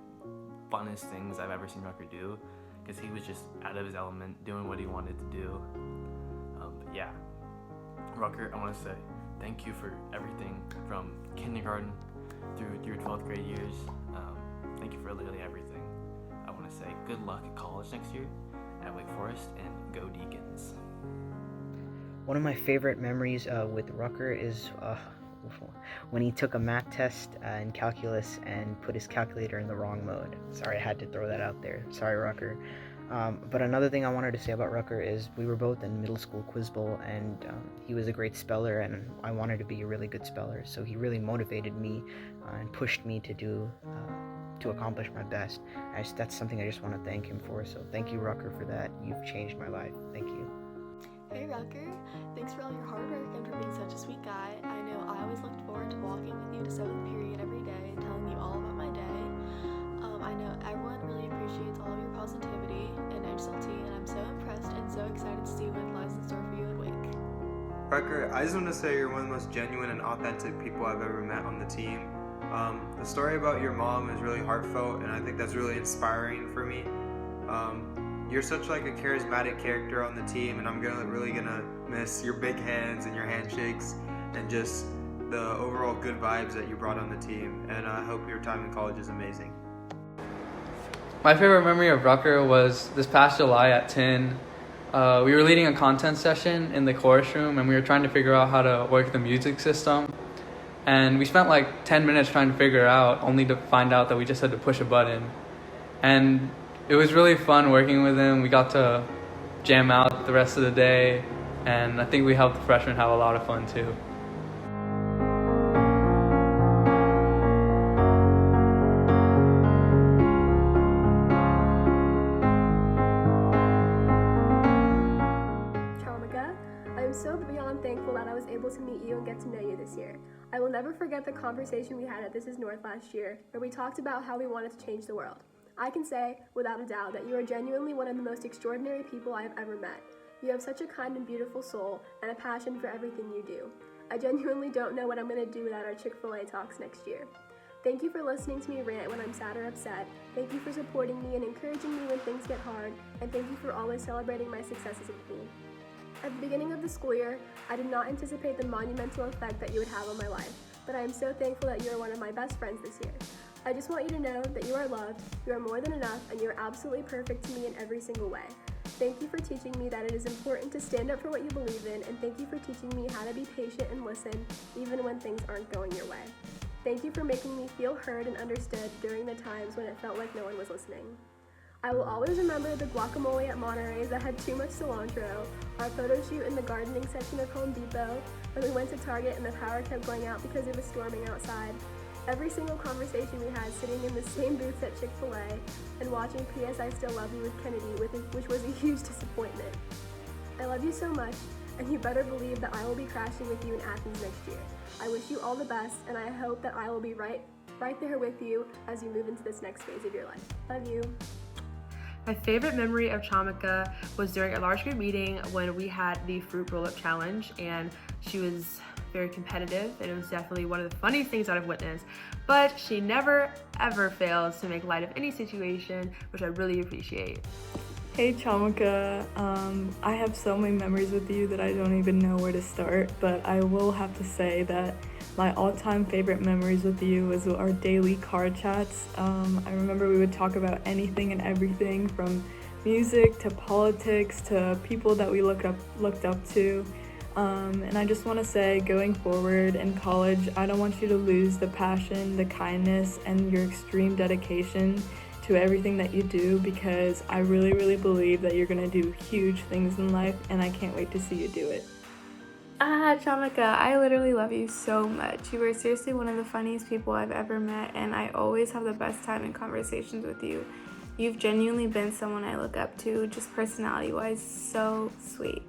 funnest things I've ever seen Rucker do, because he was just out of his element, doing what he wanted to do. But yeah, Rucker, I want to say thank you for everything from kindergarten through your 12th grade years. Thank you for literally everything. I want to say good luck at college next year at Wake Forest, and go Deacons.
One of my favorite memories with Rucker is when he took a math test in calculus and put his calculator in the wrong mode. Sorry, I had to throw that out there. Sorry, Rucker. But another thing I wanted to say about Rucker is we were both in middle school quiz bowl, and he was a great speller, and I wanted to be a really good speller. So he really motivated me and pushed me to accomplish my best. That's something I just want to thank him for. So thank you, Rucker, for that. You've changed my life. Thank you.
Hey Rucker, thanks for all your hard work and for being such a sweet guy. I know I always looked forward to walking with you to 7th period every day and telling you all about my day. I know everyone really appreciates all of your positivity in HLT, and I'm so impressed and so excited to see what lies in store for you at Wake.
Rucker, I just want to say you're one of the most genuine and authentic people I've ever met on the team. The story about your mom is really heartfelt, and I think that's really inspiring for me. You're such like a charismatic character on the team, and I'm really gonna miss your big hands and your handshakes and just the overall good vibes that you brought on the team. And I hope your time in college is amazing.
My favorite memory of Rucker was this past July at 10. We were leading a content session in the chorus room, and we were trying to figure out how to work the music system. And we spent like 10 minutes trying to figure it out, only to find out that we just had to push a button. And it was really fun working with him. We got to jam out the rest of the day, and I think we helped the freshmen have a lot of fun too.
Chalmika, I am so beyond thankful that I was able to meet you and get to know you this year. I will never forget the conversation we had at This Is North last year, where we talked about how we wanted to change the world. I can say, without a doubt, that you are genuinely one of the most extraordinary people I have ever met. You have such a kind and beautiful soul and a passion for everything you do. I genuinely don't know what I'm going to do without our Chick-fil-A talks next year. Thank you for listening to me rant when I'm sad or upset. Thank you for supporting me and encouraging me when things get hard. And thank you for always celebrating my successes with me. At the beginning of the school year, I did not anticipate the monumental effect that you would have on my life, but I am so thankful that you are one of my best friends this year. I just want you to know that you are loved, you are more than enough, and you are absolutely perfect to me in every single way. Thank you for teaching me that it is important to stand up for what you believe in, and thank you for teaching me how to be patient and listen, even when things aren't going your way. Thank you for making me feel heard and understood during the times when it felt like no one was listening. I will always remember the guacamole at Monterey's that had too much cilantro, our photo shoot in the gardening section of Home Depot, when we went to Target and the power kept going out because it was storming outside, every single conversation we had sitting in the same booths at Chick-fil-A, and watching P.S. I Still Love You with Kennedy, which was a huge disappointment. I love you so much, and you better believe that I will be crashing with you in Athens next year. I wish you all the best, and I hope that I will be right right there with you as you move into this next phase of your life. Love you.
My favorite memory of Chamika was during a large group meeting when we had the fruit roll-up challenge, and she was very competitive, and it was definitely one of the funniest things that I've witnessed. But she never ever fails to make light of any situation, which I really appreciate.
Hey Chamika, I have so many memories with you that I don't even know where to start, but I will have to say that my all-time favorite memories with you was our daily car chats. I remember we would talk about anything and everything from music to politics to people that we looked up to. And I just want to say, going forward in college, I don't want you to lose the passion, the kindness, and your extreme dedication to everything that you do, because I really, really believe that you're going to do huge things in life, and I can't wait to see you do it.
Chamika, I literally love you so much. You are seriously one of the funniest people I've ever met, and I always have the best time in conversations with you. You've genuinely been someone I look up to, just personality-wise, so sweet.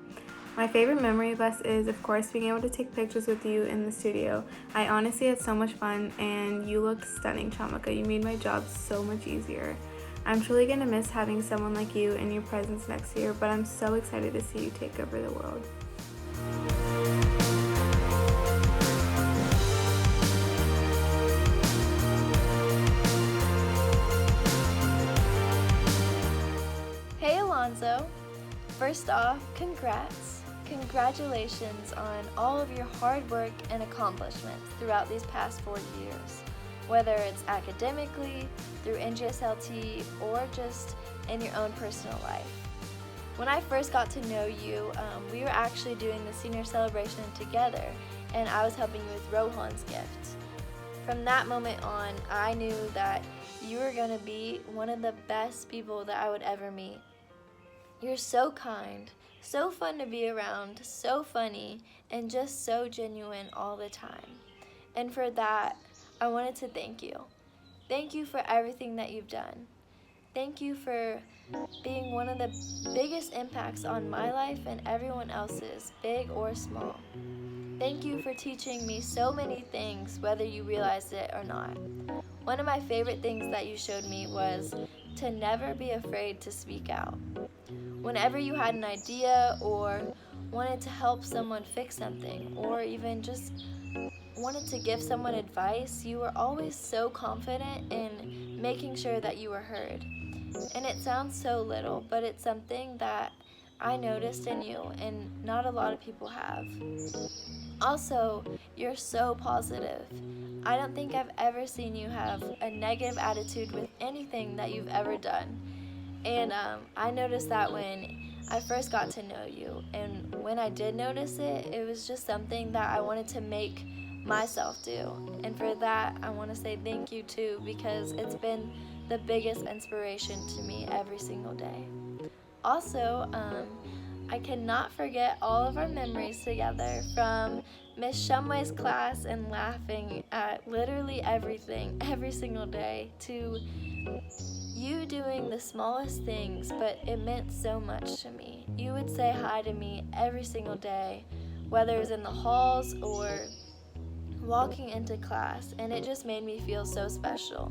My favorite memory of us is, of course, being able to take pictures with you in the studio. I honestly had so much fun, and you look stunning, Chamika. You made my job so much easier. I'm truly going to miss having someone like you in your presence next year, but I'm so excited to see you take over the world.
Hey Alonzo, first off, congrats. Congratulations on all of your hard work and accomplishments throughout these past 4 years, whether it's academically, through NGSLT, or just in your own personal life. When I first got to know you, we were actually doing the senior celebration together, and I was helping you with Rohan's gift. From that moment on, I knew that you were going to be one of the best people that I would ever meet. You're so kind, so fun to be around, so funny, and just so genuine all the time. And for that, I wanted to thank you. Thank you for everything that you've done. Thank you for being one of the biggest impacts on my life and everyone else's, big or small. Thank you for teaching me so many things, whether you realized it or not. One of my favorite things that you showed me was to never be afraid to speak out. Whenever you had an idea or wanted to help someone fix something, or even just wanted to give someone advice, you were always so confident in making sure that you were heard. And it sounds so little, but it's something that I noticed in you and not a lot of people have. Also, you're so positive. I don't think I've ever seen you have a negative attitude with anything that you've ever done. And I noticed that when I first got to know you, and when I did notice it, it was just something that I wanted to make myself do. And for that, I want to say thank you too, because it's been the biggest inspiration to me every single day. Also, I cannot forget all of our memories together, from Miss Shumway's class and laughing at literally everything every single day, to you doing the smallest things, but it meant so much to me. You would say hi to me every single day, whether it was in the halls or walking into class, and it just made me feel so special.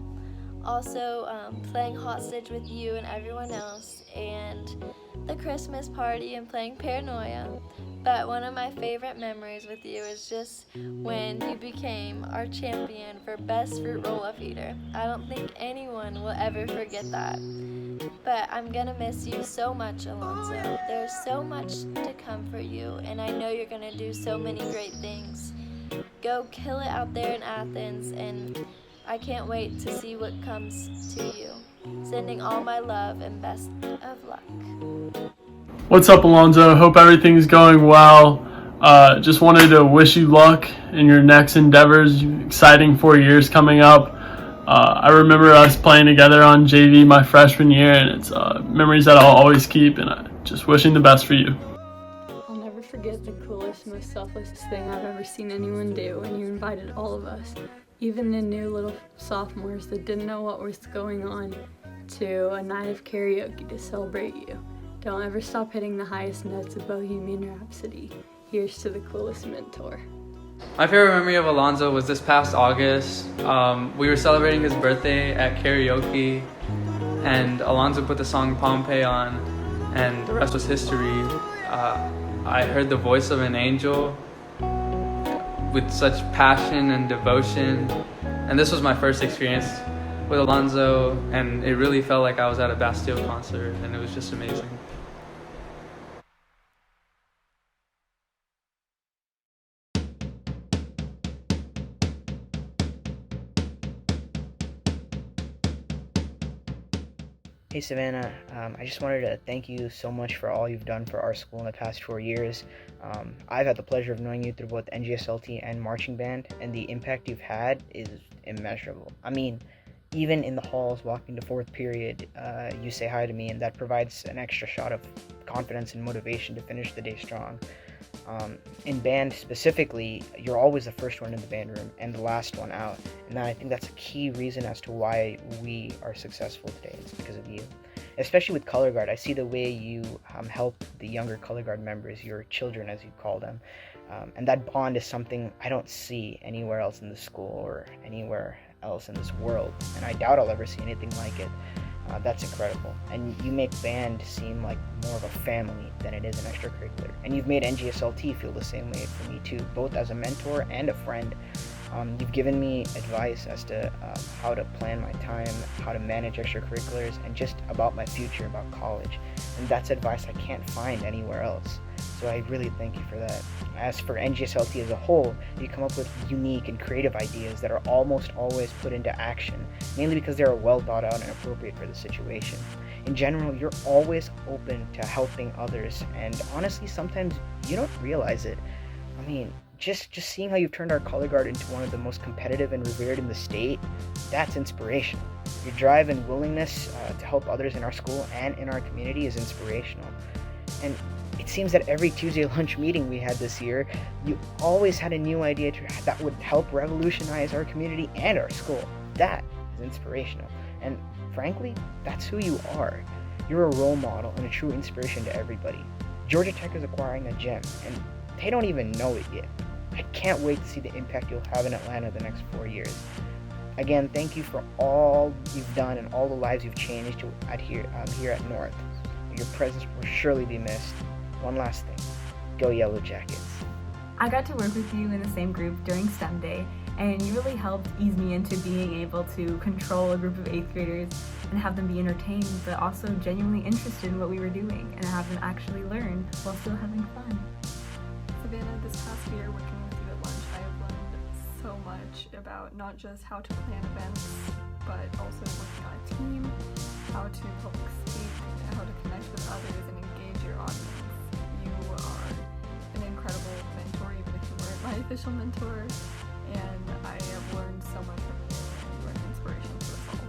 Also, playing hostage with you and everyone else, and the Christmas party and playing Paranoia. But one of my favorite memories with you is just when you became our champion for Best Fruit Roll-Up Eater. I don't think anyone will ever forget that. But I'm gonna miss you so much, Alonzo. There's so much to come for you, and I know you're gonna do so many great things. Go kill it out there in Athens, and I can't wait to see what comes to you. Sending all my love and best of luck.
What's up, Alonzo? Hope everything's going well. Just wanted to wish you luck in your next endeavors. Exciting 4 years coming up. I remember us playing together on JV my freshman year, and it's memories that I'll always keep, and just wishing the best for you.
I'll never forget the coolest, most selfless thing I've ever seen anyone do when you invited all of us, even the new little sophomores that didn't know what was going on, to a night of karaoke to celebrate you. Don't ever stop hitting the highest notes of Bohemian Rhapsody. Here's to the coolest mentor.
My favorite memory of Alonzo was this past August. We were celebrating his birthday at karaoke, and Alonzo put the song Pompeii on, and the rest was history. I heard the voice of an angel with such passion and devotion, and this was my first experience with Alonzo, and it really felt like I was at a Bastille concert, and it was just amazing.
Hey Savannah, I just wanted to thank you so much for all you've done for our school in the past 4 years. I've had the pleasure of knowing you through both NGSLT and marching band, and the impact you've had is immeasurable. I mean, even in the halls walking to fourth period, you say hi to me, and that provides an extra shot of confidence and motivation to finish the day strong. In band specifically, you're always the first one in the band room and the last one out, and I think that's a key reason as to why we are successful today. It's because of you. Especially with Color Guard, I see the way you help the younger Color Guard members, your children as you call them, and that bond is something I don't see anywhere else in the school or anywhere else in this world, and I doubt I'll ever see anything like it. That's incredible, and you make band seem like more of a family than it is an extracurricular, and you've made NGSLT feel the same way for me too, both as a mentor and a friend. You've given me advice as to how to plan my time, how to manage extracurriculars, and just about my future, about college, and that's advice I can't find anywhere else. So I really thank you for that. As for NGSLT as a whole, you come up with unique and creative ideas that are almost always put into action, mainly because they are well thought out and appropriate for the situation. In general, you're always open to helping others, and honestly, sometimes you don't realize it. I mean, just seeing how you've turned our Color Guard into one of the most competitive and revered in the state, that's inspirational. Your drive and willingness to help others in our school and in our community is inspirational. And it seems that every Tuesday lunch meeting we had this year, you always had a new idea that would help revolutionize our community and our school. That is inspirational. And frankly, that's who you are. You're a role model and a true inspiration to everybody. Georgia Tech is acquiring a gem, and they don't even know it yet. I can't wait to see the impact you'll have in Atlanta the next 4 years. Again, thank you for all you've done and all the lives you've changed here at North. Your presence will surely be missed. One last thing, go Yellow Jackets.
I got to work with you in the same group during STEM Day, and you really helped ease me into being able to control a group of 8th graders and have them be entertained, but also genuinely interested in what we were doing and have them actually learn while still having fun.
Savannah, this past year working with you at lunch, I have learned so much about not just how to plan events, but also working on a team, how to public speak, how to connect with others and engage your audience. You are an incredible mentor, even if you weren't my official mentor, and I have learned so much from you, and you are an inspiration to us all.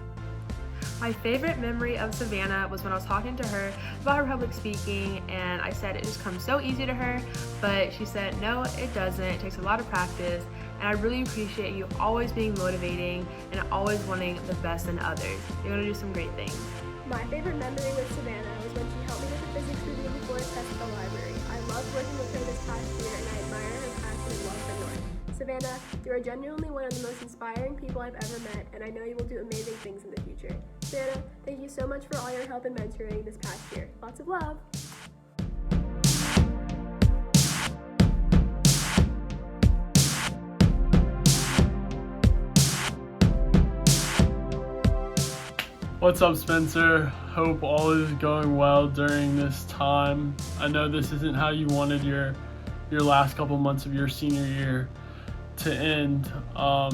My favorite memory of Savannah was when I was talking to her about her public speaking, and I said it just comes so easy to her, but she said no, it doesn't. It takes a lot of practice, and I really appreciate you always being motivating and always wanting the best in others. You're gonna do some great things.
My favorite memory with Savannah was when she helped me with the physics review before a test at the library. I loved working with her this past year, and I admire her passion and love for North. Savannah, you are genuinely one of the most inspiring people I've ever met, and I know you will do amazing things in the future. Savannah, thank you so much for all your help and mentoring this past year. Lots of love!
What's up, Spencer? Hope all is going well during this time. I know this isn't how you wanted your last couple months of your senior year to end. I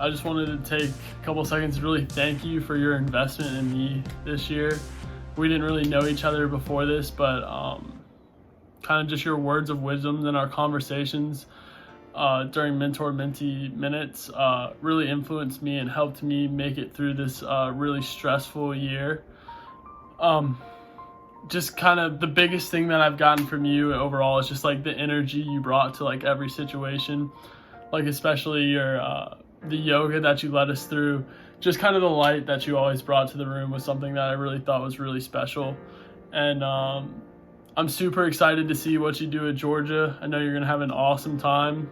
just wanted to take a couple seconds to really thank you for your investment in me this year. We didn't really know each other before this, but kind of just your words of wisdom and our conversations during mentor-mentee minutes really influenced me and helped me make it through this really stressful year. Just kind of the biggest thing that I've gotten from you overall is just like the energy you brought to like every situation, like especially your the yoga that you led us through. Just kind of the light that you always brought to the room was something that I really thought was really special. And I'm super excited to see what you do at Georgia. I know you're gonna have an awesome time,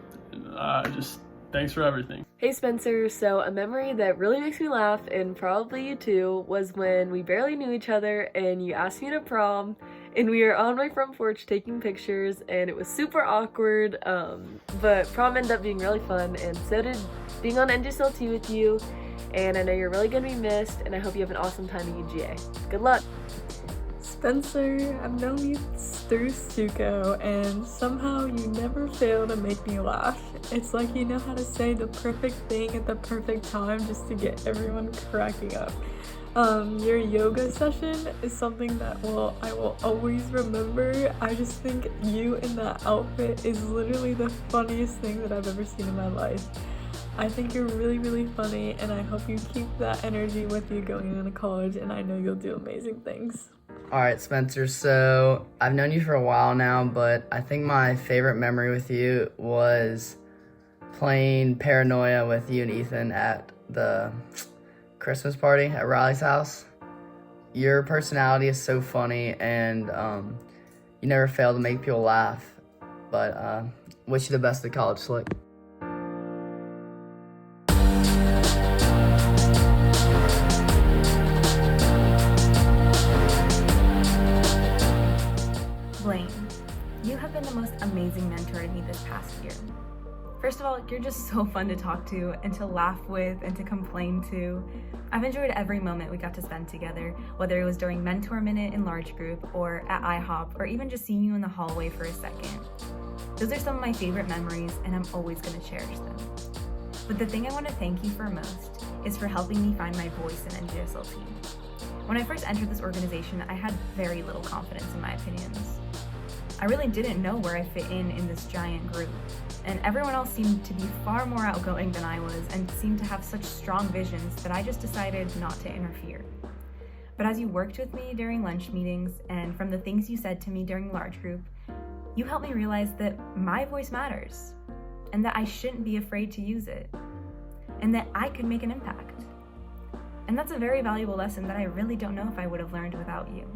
Just thanks for everything.
Hey Spencer, so a memory that really makes me laugh, and probably you too, was when we barely knew each other and you asked me to prom, and we were on my front porch taking pictures, and it was super awkward, but prom ended up being really fun, and so did being on NGSLT with you, and I know you're really gonna be missed, and I hope you have an awesome time at UGA. Good luck!
Spencer, I've known you through Suko, and somehow you never fail to make me laugh. It's like you know how to say the perfect thing at the perfect time just to get everyone cracking up. Your yoga session is something that I will always remember. I just think you in that outfit is literally the funniest thing that I've ever seen in my life. I think you're really, really funny, and I hope you keep that energy with you going into college, and I know you'll do amazing things.
Alright, Spencer, so I've known you for a while now, but I think my favorite memory with you was playing Paranoia with you and Ethan at the Christmas party at Riley's house. Your personality is so funny, and you never fail to make people laugh, but wish you the best at college, Slick.
Blaine, you have been the most amazing mentor to me this past year. First of all, you're just so fun to talk to and to laugh with and to complain to. I've enjoyed every moment we got to spend together, whether it was during Mentor Minute in large group or at IHOP or even just seeing you in the hallway for a second. Those are some of my favorite memories, and I'm always going to cherish them. But the thing I want to thank you for most is for helping me find my voice in NGSLT. When I first entered this organization, I had very little confidence in my opinions. I really didn't know where I fit in this giant group, and everyone else seemed to be far more outgoing than I was and seemed to have such strong visions that I just decided not to interfere. But as you worked with me during lunch meetings and from the things you said to me during large group, you helped me realize that my voice matters and that I shouldn't be afraid to use it and that I could make an impact. And that's a very valuable lesson that I really don't know if I would have learned without you.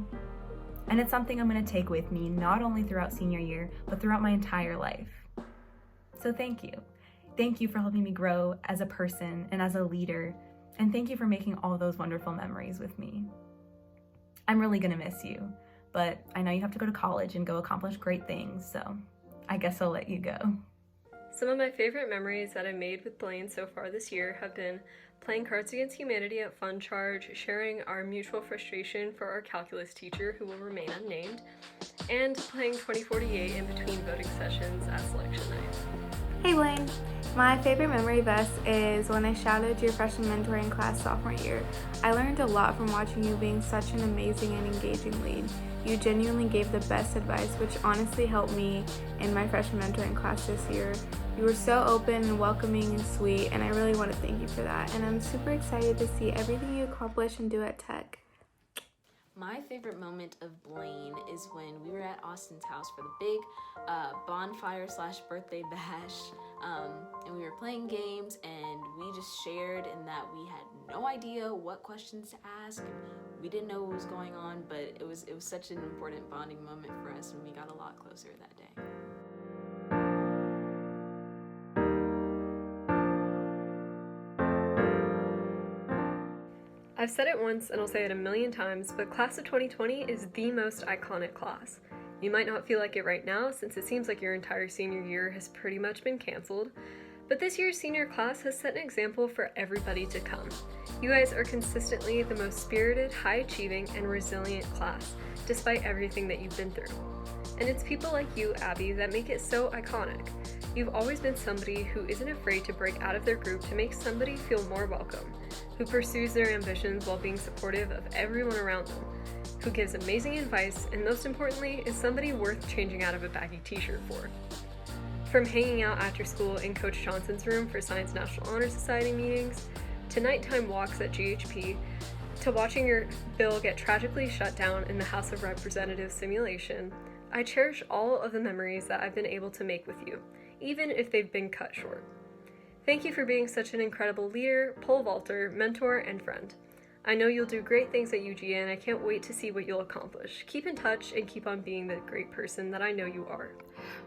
And it's something I'm going to take with me not only throughout senior year, but throughout my entire life. So thank you. Thank you for helping me grow as a person and as a leader, and thank you for making all those wonderful memories with me. I'm really going to miss you, but I know you have to go to college and go accomplish great things, so I guess I'll let you go.
Some of my favorite memories that I made with Blaine so far this year have been playing Cards Against Humanity at Fun Charge, sharing our mutual frustration for our calculus teacher, who will remain unnamed, and playing 2048 in between voting sessions at selection night.
Hey Blaine! My favorite memory best is when I shouted your freshman mentoring class sophomore year. I learned a lot from watching you being such an amazing and engaging lead. You genuinely gave the best advice, which honestly helped me in my freshman mentoring class this year. You were so open and welcoming and sweet, and I really want to thank you for that. And I'm super excited to see everything you accomplish and do at Tech.
My favorite moment of Blaine is when we were at Austin's house for the big bonfire/birthday bash, and we were playing games, and we just shared in that we had no idea what questions to ask. We didn't know what was going on, but it was such an important bonding moment for us, and we got a lot closer that day.
I've said it once and I'll say it a million times, but class of 2020 is the most iconic class. You might not feel like it right now since it seems like your entire senior year has pretty much been canceled, but this year's senior class has set an example for everybody to come. You guys are consistently the most spirited, high-achieving, and resilient class, despite everything that you've been through. And it's people like you, Abby, that make it so iconic. You've always been somebody who isn't afraid to break out of their group to make somebody feel more welcome, who pursues their ambitions while being supportive of everyone around them, who gives amazing advice, and most importantly, is somebody worth changing out of a baggy t-shirt for. From hanging out after school in Coach Johnson's room for Science National Honor Society meetings, to nighttime walks at GHP, to watching your bill get tragically shut down in the House of Representatives simulation, I cherish all of the memories that I've been able to make with you, even if they've been cut short. Thank you for being such an incredible leader, pole vaulter, mentor, and friend. I know you'll do great things at UGA and I can't wait to see what you'll accomplish. Keep in touch and keep on being the great person that I know you are.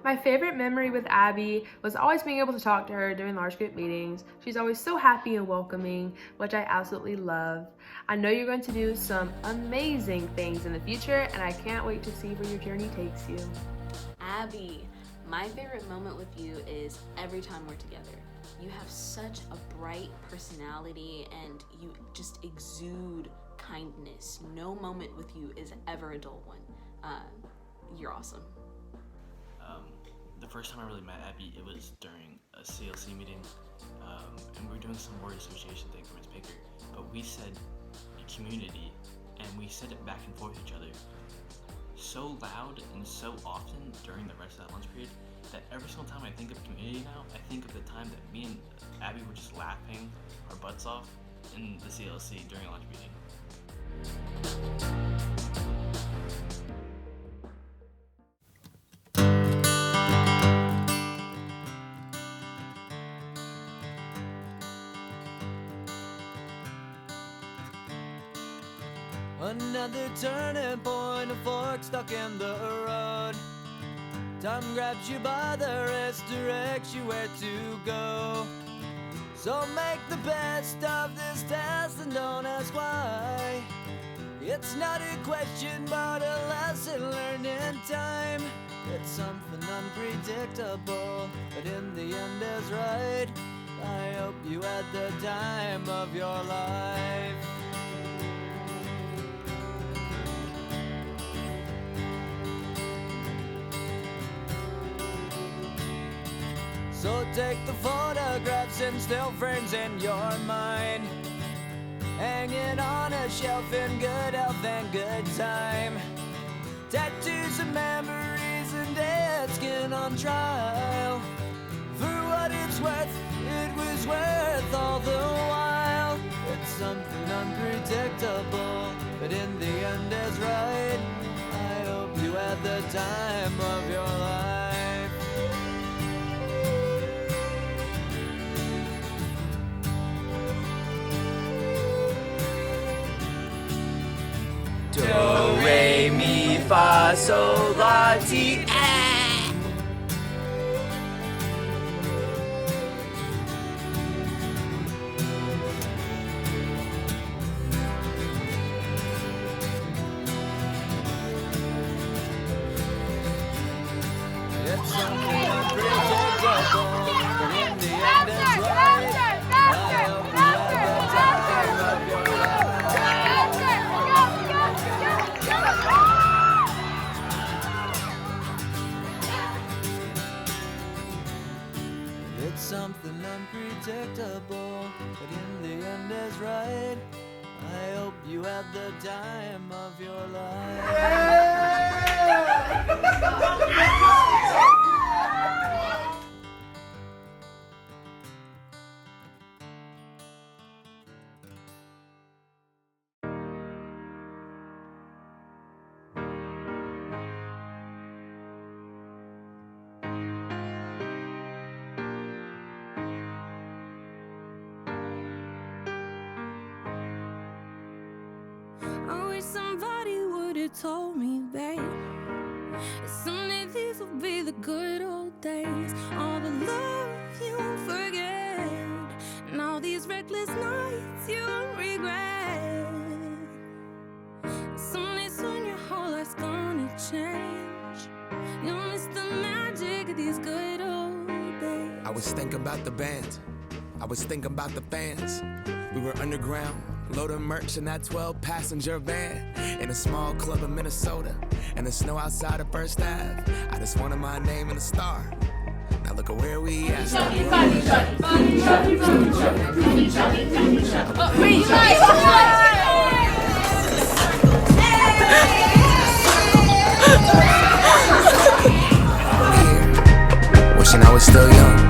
My favorite memory with Abby was always being able to talk to her during large group meetings. She's always so happy and welcoming, which I absolutely love. I know you're going to do some amazing things in the future, and I can't wait to see where your journey takes you.
Abby, my favorite moment with you is every time we're together. You have such a bright personality and you just exude kindness. No moment with you is ever a dull one. You're awesome.
The first time I really met Abby, it was during a CLC meeting, and we were doing some word association thing for Ms. Baker, but we said community, and we said it back and forth with each other so loud and so often during the rest of that lunch period that every single time I think of community now, I think of the time that me and Abby were just laughing our butts off in the CLC during a lunch meeting.
Another turning point, a fork stuck in the road. Time grabs you by the wrist, directs you where to go. So make the best of this test and don't ask why. It's not a question but a lesson learned in time. It's something unpredictable, but in the end is right. I hope you had the time of your life. So take the photographs and still frames in your mind, hanging on a shelf in good health and good time. Tattoos and memories and dead skin on trial. For what it's worth, it was worth all the while. It's something unpredictable, but in the end is right. I hope you had the time of your life. Do, re, mi, fa, sol, la, ti, It's something unpredictable, but in the end it's right. I hope you had the time of your life. It's something unpredictable, but in the end is right. I hope you had the time of your life.
I wish somebody would've told me, babe, that someday these will be the good old days. All the love you won't forget, and all these reckless nights you won't regret. Someday soon your whole life's gonna change. You'll miss the magic of these good old days.
I was thinking about the band, I was thinking about the fans. We were underground, loading merch in that 12-passenger van, in a small club in Minnesota, and the snow outside of First Ave. I just wanted my name and a star. Now look at where we at. Wishing I was still young,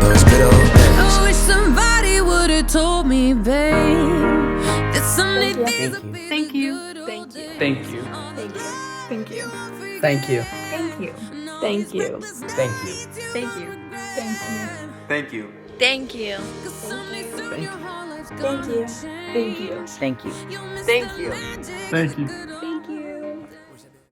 those good old days.
I wish somebody would've told me, babe, that someday these will be
Thank you.
Thank you.
Thank you.
Thank you.
Thank you.
Thank you.
Thank you.
Thank you.
Thank you.
Thank you.
Thank you.
Thank you.
Thank you.
Thank you.
Thank you.
Thank you.
Thank you.